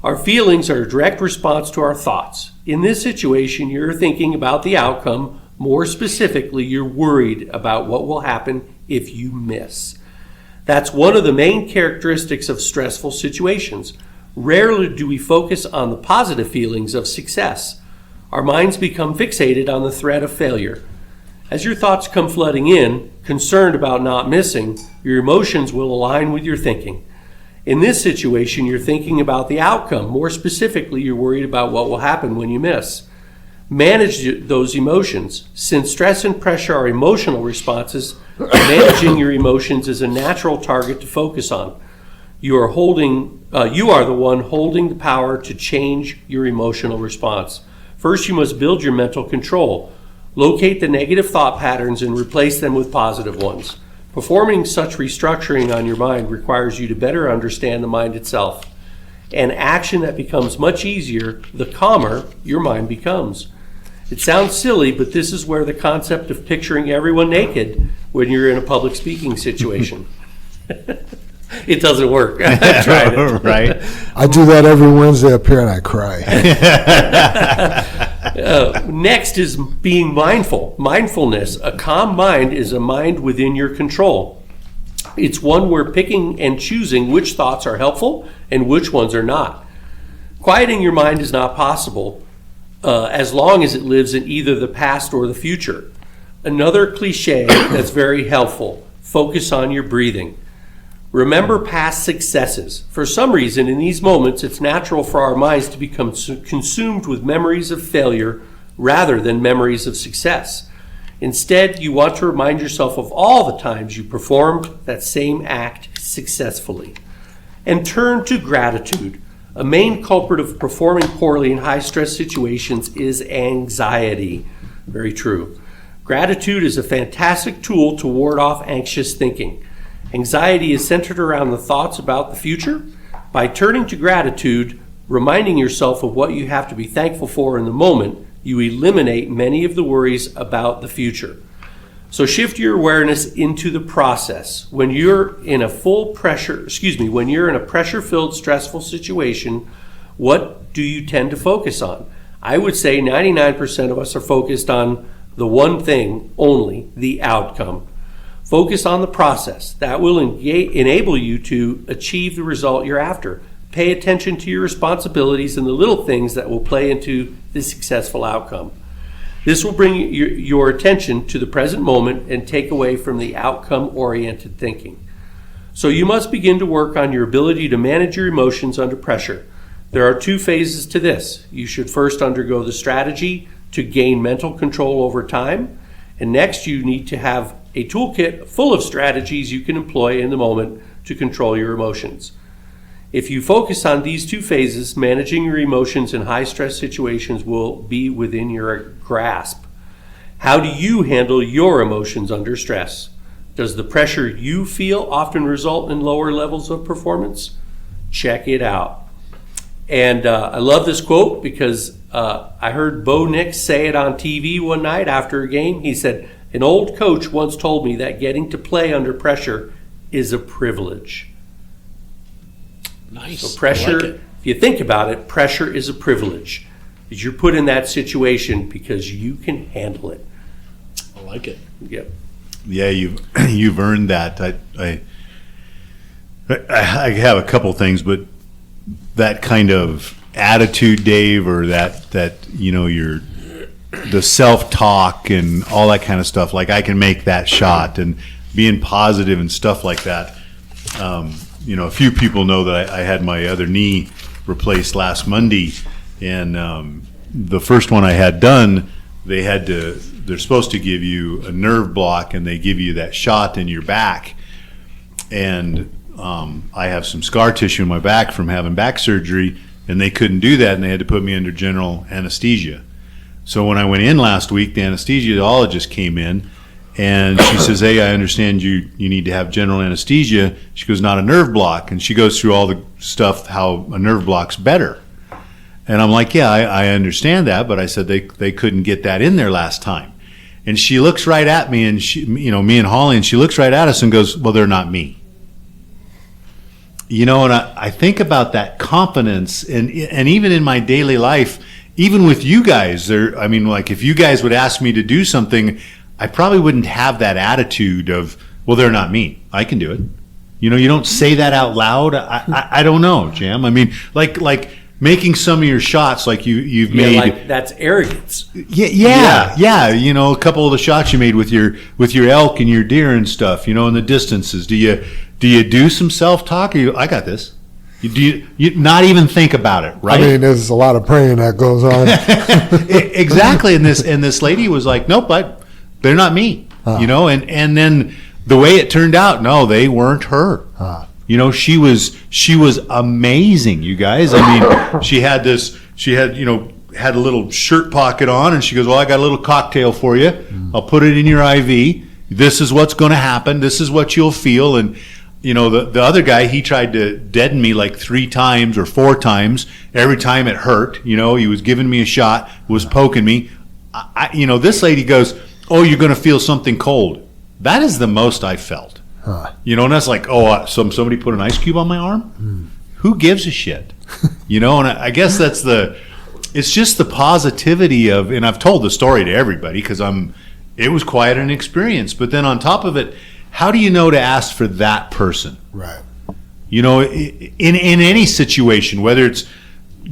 Our feelings are a direct response to our thoughts. In this situation, you're thinking about the outcome. More specifically, you're worried about what will happen if you miss. That's one of the main characteristics of stressful situations. Rarely do we focus on the positive feelings of success. Our minds become fixated on the threat of failure. As your thoughts come flooding in, concerned about not missing, your emotions will align with your thinking. In this situation, you're thinking about the outcome. More specifically, you're worried about what will happen when you miss. Manage those emotions. Since stress and pressure are emotional responses, managing your emotions is a natural target to focus on. You are the one holding the power to change your emotional response. First, you must build your mental control. Locate the negative thought patterns and replace them with positive ones. Performing such restructuring on your mind requires you to better understand the mind itself. An action that becomes much easier, the calmer your mind becomes. It sounds silly, but this is where the concept of picturing everyone naked when you're in a public speaking situation. It doesn't work. I tried it. Right. I do that every Wednesday up here and I cry. Next is being mindful. Mindfulness. A calm mind is a mind within your control. It's one where picking and choosing which thoughts are helpful and which ones are not. Quieting your mind is not possible as long as it lives in either the past or the future. Another cliche that's very helpful. Focus on your breathing. Remember past successes. For some reason, in these moments, it's natural for our minds to become consumed with memories of failure rather than memories of success. Instead, you want to remind yourself of all the times you performed that same act successfully. And turn to gratitude. A main culprit of performing poorly in high-stress situations is anxiety. Very true. Gratitude is a fantastic tool to ward off anxious thinking. Anxiety is centered around the thoughts about the future. By turning to gratitude, reminding yourself of what you have to be thankful for in the moment, you eliminate many of the worries about the future. So shift your awareness into the process. When you're in a pressure-filled, stressful situation, what do you tend to focus on? I would say 99% of us are focused on the one thing only, the outcome. Focus on the process. That will enable you to achieve the result you're after. Pay attention to your responsibilities and the little things that will play into the successful outcome. This will bring your attention to the present moment and take away from the outcome-oriented thinking. So you must begin to work on your ability to manage your emotions under pressure. There are 2 phases to this. You should first undergo the strategy to gain mental control over time, and next you need to have a toolkit full of strategies you can employ in the moment to control your emotions. If you focus on these two phases, managing your emotions in high stress situations will be within your grasp. How do you handle your emotions under stress? Does the pressure you feel often result in lower levels of performance? Check it out. And I love this quote because I heard Bo Nix say it on TV one night after a game. He said, "An old coach once told me that getting to play under pressure is a privilege." Nice. So pressure, I like it. if you think about it, pressure is a privilege. Because you're put in that situation because you can handle it. I like it. Yep. Yeah, you've earned that. I have a couple things, but that kind of attitude, Dave, or that your the self-talk and all that kind of stuff. Like, I can make that shot, and being positive and stuff like that. A few people know that I had my other knee replaced last Monday, and the first one I had done, they're supposed to give you a nerve block, and they give you that shot in your back. And I have some scar tissue in my back from having back surgery, and they couldn't do that, and they had to put me under general anesthesia. So when I went in last week, the anesthesiologist came in, and she says, "Hey, I understand you need to have general anesthesia." She goes, "Not a nerve block." And she goes through all the stuff, how a nerve block's better. And I'm like, "Yeah, I understand that," but I said they couldn't get that in there last time. And she looks right at me, and me and Holly, and she looks right at us and goes, "Well, they're not me." And I think about that confidence, and even in my daily life, even with you guys, if you guys would ask me to do something, I probably wouldn't have that attitude of, "Well, they're not me. I can do it." You don't say that out loud. I don't know, Jam. I mean, like making some of your shots, like you've made. Like that's arrogance. Yeah. A couple of the shots you made with your elk and your deer and stuff. In the distances. Do you do some self-talk? Or I got this. You not even think about it, right? I mean, there's a lot of praying that goes on. Exactly. And this lady was like, "Nope, they're not me." And then the way it turned out, no, they weren't her. She was amazing, you guys. I mean, she had a little shirt pocket on, and she goes, "Well, I got a little cocktail for you. I'll put it in your IV. This is what's going to happen. This is what you'll feel." And the other guy, he tried to deaden me like 3 times or 4 times. Every time it hurt. He was giving me a shot, was poking me. This lady goes, "Oh, you're going to feel something cold." That is the most I felt. And that's like, somebody put an ice cube on my arm? Who gives a shit? And I guess it's just the positivity of, and I've told the story to everybody because it was quite an experience. But then on top of it, how do you know to ask for that person? Right. In any situation, whether it's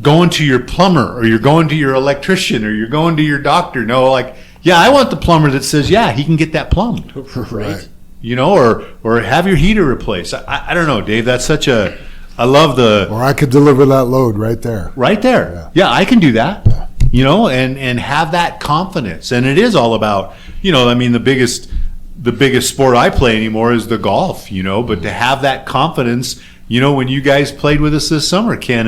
going to your plumber or you're going to your electrician or you're going to your doctor, I want the plumber that says, yeah, he can get that plumbed. Right. Or have your heater replaced. I don't know, Dave, that's such a, I love the. Or I could deliver that load right there. Right there. Yeah, I can do that. And have that confidence. And it is all about, the biggest sport I play anymore is the golf, but to have that confidence, when you guys played with us this summer, Ken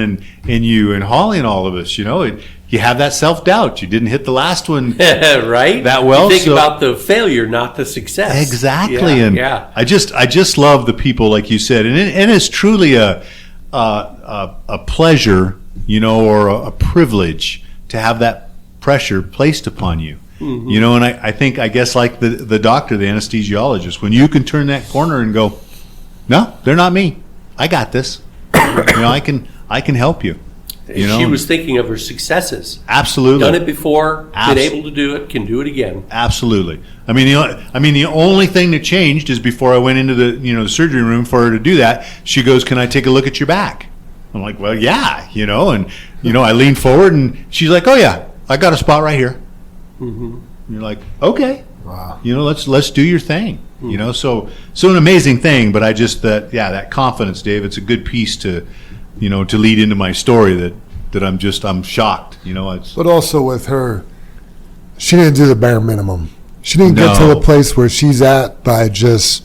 and you and Holly and all of us, you have that self-doubt. You didn't hit the last one right that well. You think about the failure, not the success. Exactly. I just love the people, like you said, and it's truly a pleasure, or a privilege to have that pressure placed upon you. Mm-hmm. And I guess like the doctor, the anesthesiologist, when you can turn that corner and go, "No, they're not me. I got this. I can help you." She was thinking of her successces. Absolutely. Done it before, been able to do it, can do it again. Absolutely. The only thing that changed is before I went into the surgery room for her to do that, she goes, "Can I take a look at your back?" I'm like, "Well, yeah," and I leaned forward and she's like, "Oh yeah, I got a spot right here." Mm-hmm. And you're like, "Okay, wow, let's do your thing." Mm-hmm. So an amazing thing, but I just that confidence, Dave. It's a good piece to lead into my story that I'm shocked. But also with her, she didn't do the bare minimum. She didn't get to the place where she's at by just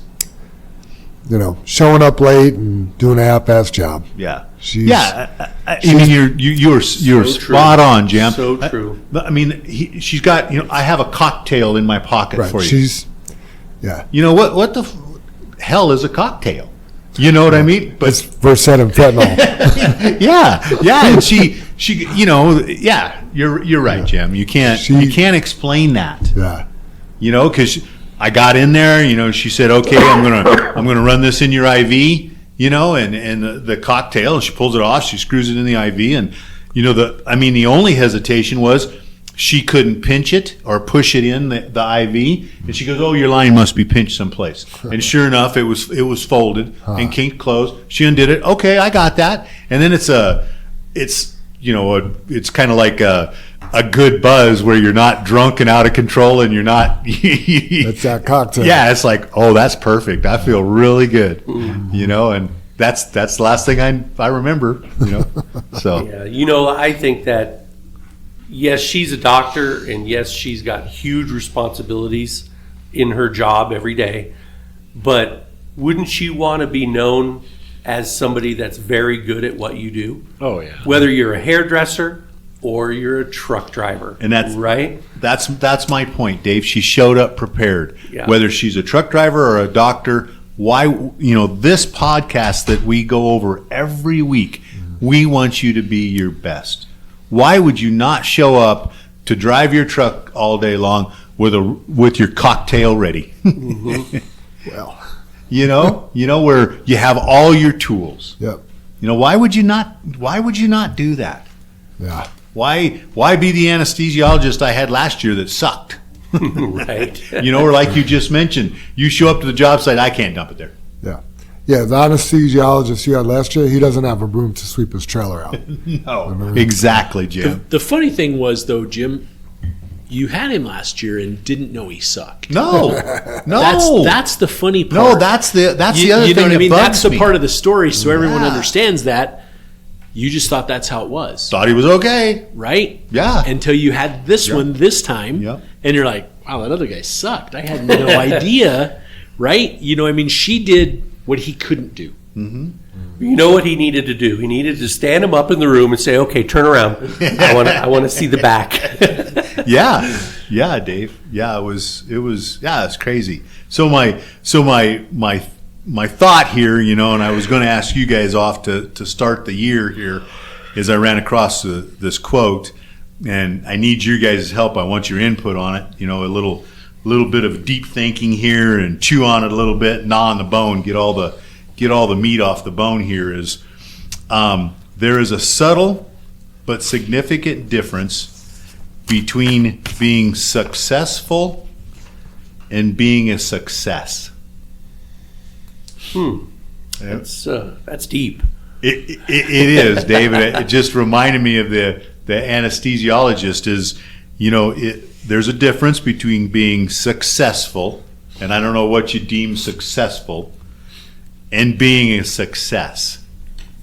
showing up late and doing a half-ass job. Yeah. She's, I mean, you're So spot true. on, Jim. So true. I mean, she's got, I have a cocktail in my pocket right. for you. She's, yeah. You know what the hell is a cocktail? You know what I mean? But It's Versed and fentanyl. yeah, and she, you're right, Jim. You can't explain that. Yeah. Because I got in there. She said, "Okay, I'm gonna run this in your IV." And the cocktail. She pulls it off. She screws it in the IV, and the only hesitation was she couldn't pinch it or push it in the IV, and she goes, "Oh, your line must be pinched someplace." And sure enough, it was folded and kinked closed. She undid it. Okay, I got that. And then it's kind of like a good buzz where you're not drunk and out of control, and you're not. That's that cocktail. Yeah, it's like, oh, that's perfect. I feel really good. And that's the last thing I remember. So Yeah, I think that. Yes, she's a doctor, and yes, she's got huge responsibilities in her job every day. But wouldn't she want to be known as somebody that's very good at what you do? Oh, yeah. Whether you're a hairdresser or you're a truck driver. And that's right. That's my point, Dave. She showed up prepared. Yeah. Whether she's a truck driver or a doctor, why this podcast that we go over every week, we want you to be your best. Why would you not show up to drive your truck all day long with your cocktail ready? Well. Where you have all your tools. Yep. Why would you not do that? Yeah. Why be the anesthesiologist I had last year that sucked? Right. Or like you just mentioned, you show up to the job site, I can't dump it there. Yeah. Yeah, the anesthesiologist you had last year, he doesn't have a broom to sweep his trailer out. No, exactly, Jim. The funny thing was, though, Jim, you had him last year and didn't know he sucked. No. That's the funny part. No, that's the other thing. You know what I mean? That That's bugs the me. part of the story, so everyone Yeah. understands that. You just thought that's how it was, Thought he was okay. right? Yeah. Until you had this one this time, Yep. and you're like, wow, that other guy sucked. I had no idea, right? She did what he couldn't do. You know what he needed to do? He needed to stand him up in the room and say, "Okay, turn around. I want to see the back." Yeah, Dave. Yeah, it was. Yeah, it's crazy. So my thought here, and I was going to ask you guys off to start the year here, is I ran across this quote, and I need your guys' help. I want your input on it. A little bit of deep thinking here, and chew on it a little bit, gnaw on the bone, get all the meat off the bone. Here is there is a subtle but significant difference between being successful and being a success. That's deep. It is, David. It just reminded me of the anesthesiologist. There's a difference between being successful, and I don't know what you deem successful, and being a success.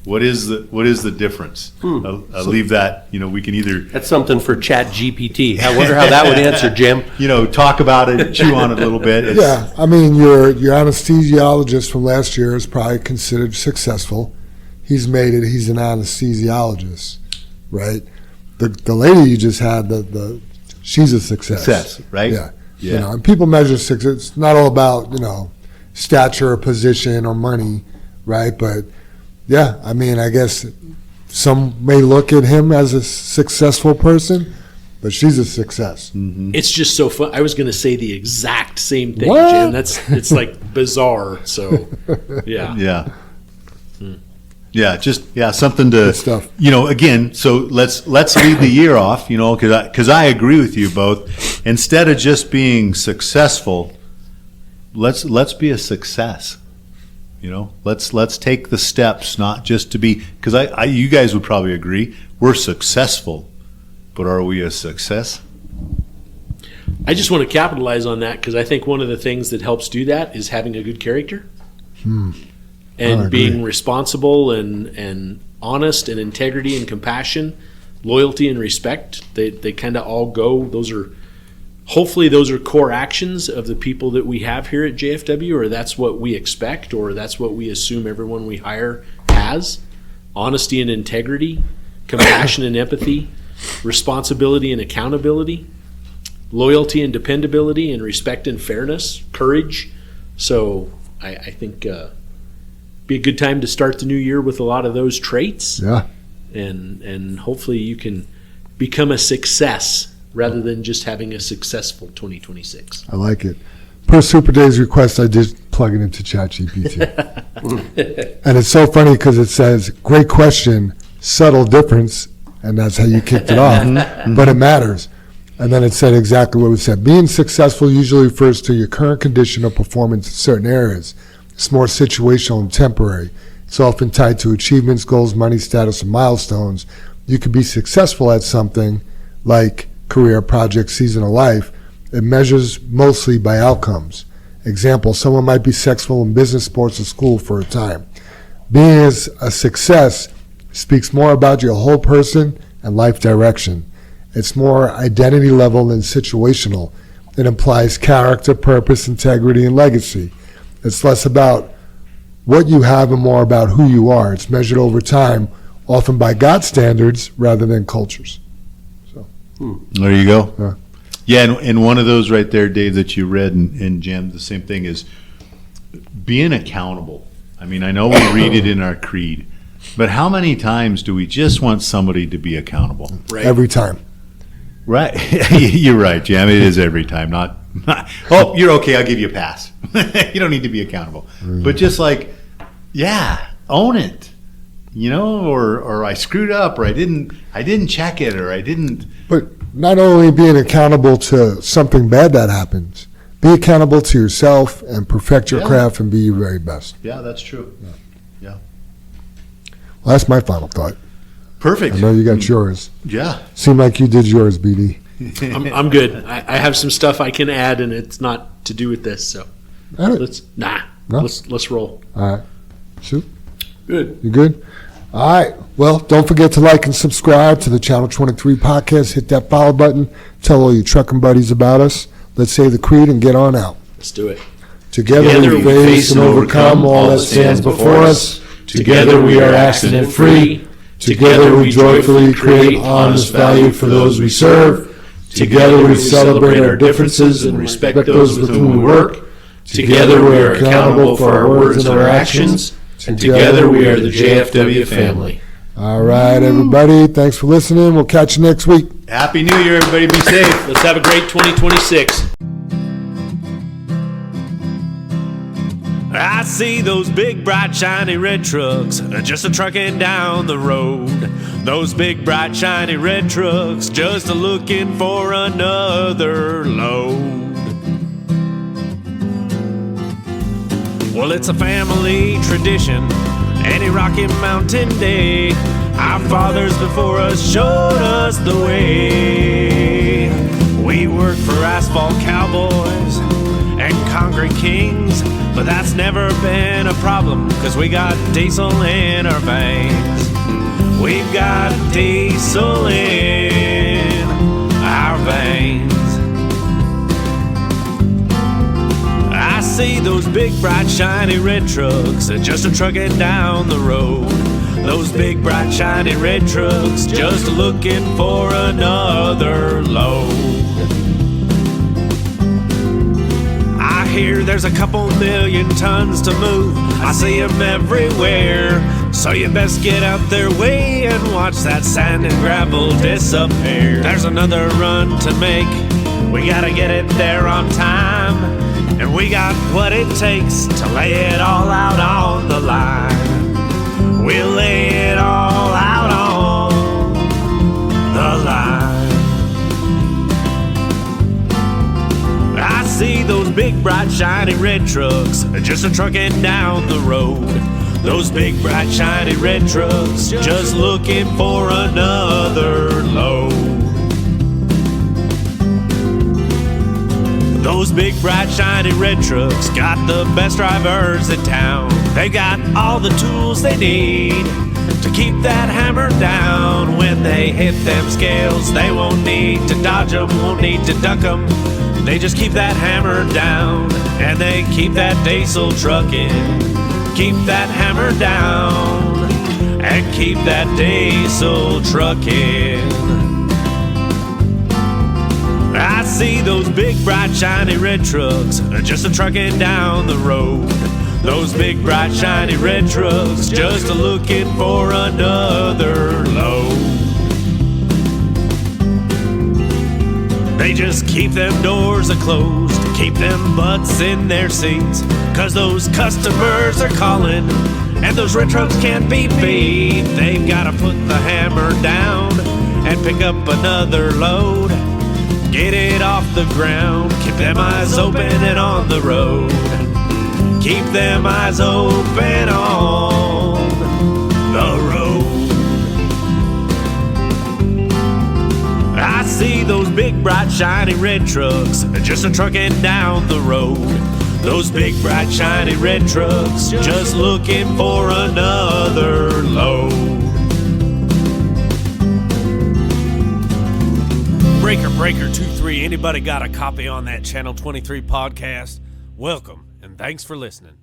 What is the difference? I'll leave that. We can either That's something for Chat GPT. I wonder how that would answer, Jim. talk about it, chew on it a little bit. Yeah, I mean, your anesthesiologist from last year is probably considered successful. He's made it. He's an anesthesiologist, right? The lady you just had, she's a success. Success, right? Yeah. Yeah. And people measure success. It's not all about stature or position or money, right? But yeah, I mean, I guess some may look at him as a successful person, but she's a success. It's just so fun. I was going to say the exact same thing, What? Jim. It's like bizarre. So, yeah. Yeah. Something to Good stuff. Again. So let's lead the year off. Because I agree with you both. Instead of just being successful, let's be a success. Let's take the steps, not just to be. Because you guys would probably agree we're successful, but are we a success? I just want to capitalize on that because I think one of the things that helps do that is having a good character I and agree. being responsible and honest and integrity and compassion, loyalty and respect. They kind of all go. Those are hopefully those are core actions of the people that we have here at JFW, or that's what we expect, or that's what we assume everyone we hire has. Honesty and integrity, compassion and empathy, responsibility and accountability, loyalty and dependability, and respect and fairness, courage. So I think be a good time to start the new year with a lot of those traits. Yeah. And hopefully you can become a success rather than just having a successful 2026. I like it. Per Super Day's request, I did plug it into ChatGPT. And it's so funny because it says, great question, subtle difference, and that's how you kicked it off, but it matters. And then it said exactly what we said. Being successful usually refers to your current condition or performance in certain areas. It's more situational and temporary. It's often tied to achievements, goals, money, status, and milestones. You could be successful at something like career, project, season of life. It measures mostly by outcomes. Example, someone might be successful in business, sports, or school for a time. Being a success speaks more about your whole person and life direction. It's more identity level than situational. It implies character, purpose, integrity, and legacy. It's less about what you have and more about who you are. It's measured over time, often by God's standards rather than cultures. There you go. Yeah. Yeah, and one of those right there, Dave, that you read, and Jim, the same thing is being accountable. I mean, I know we read it in our creed, but how many times do we just want somebody to be accountable? Right. Every time. Right. You're right, Jim. It is every time, not oh, you're okay, I'll give you a pass. You don't need to be accountable. But just like, yeah, own it. You know, or I screwed up, or I didn't check it, or I didn't. But not only being accountable to something bad that happens, be accountable to yourself and perfect your craft and be your very best. Yeah, that's true. Yeah. Well, that's my final thought. Perfect. I know you got yours. Yeah. Seemed like you did yours, BD. I'm good. I have some stuff I can add, and it's not to do with this. So All right. let's roll. All right. Shoot. Good. You good? All right. Well, don't forget to like and subscribe to the Channel 23 podcast. Hit that follow button. Tell all your trucking buddies about us. Let's say the creed and get on out. Let's do it. Together we face and overcome all that stands before us. Together we are accident free. Together we joyfully create honest value for those we serve. Together we celebrate our differences and respect those with whom we work. Together we are accountable for our words and our actions. And together we are the JFW family. All right, everybody. Thanks for listening. We'll catch you next week. Happy New Year, everybody. Be safe. Let's have a great 2026. I see those big, bright, shiny red trucks just a trucking down the road. Those big, bright, shiny red trucks just a looking for another load. Well, it's a family tradition, any Rocky Mountain day. Our fathers before us showed us the way. We work for asphalt cowboys and concrete kings, but that's never been a problem, 'cause we got diesel in our veins. We've got diesel in our veins. I see those big, bright, shiny red trucks just a trucking down the road. Those big, bright, shiny red trucks just looking for another load. I hear there's a couple million tons to move. I see them everywhere. So you best get out their way and watch that sand and gravel disappear. There's another run to make. We gotta get it there on time. And we got what it takes to lay it all out on the line. We'll lay it all out on the line. I see those big, bright, shiny red trucks just a trucking down the road. Those big, bright, shiny red trucks just looking for another load. Those big, bright, shiny red trucks got the best drivers in town. They got all the tools they need to keep that hammer down. When they hit them scales, they won't need to dodge them, won't need to duck them. They just keep that hammer down, and they keep that diesel trucking. Keep that hammer down, and keep that diesel trucking. I see those big, bright, shiny red trucks just a-trucking down the road. Those big, bright, shiny red trucks just a-looking for another load. They just keep them doors a-closed, keep them butts in their seats, 'cause those customers are calling, and those red trucks can't be beat. They've gotta put the hammer down and pick up another load. Get it off the ground, keep them eyes open and on the road. Keep them eyes open on the road. I see those big, bright, shiny red trucks just a-trucking down the road. Those big, bright, shiny red trucks just looking for another load. Breaker 23, anybody got a copy on that Channel 23 podcast? Welcome, and thanks for listening.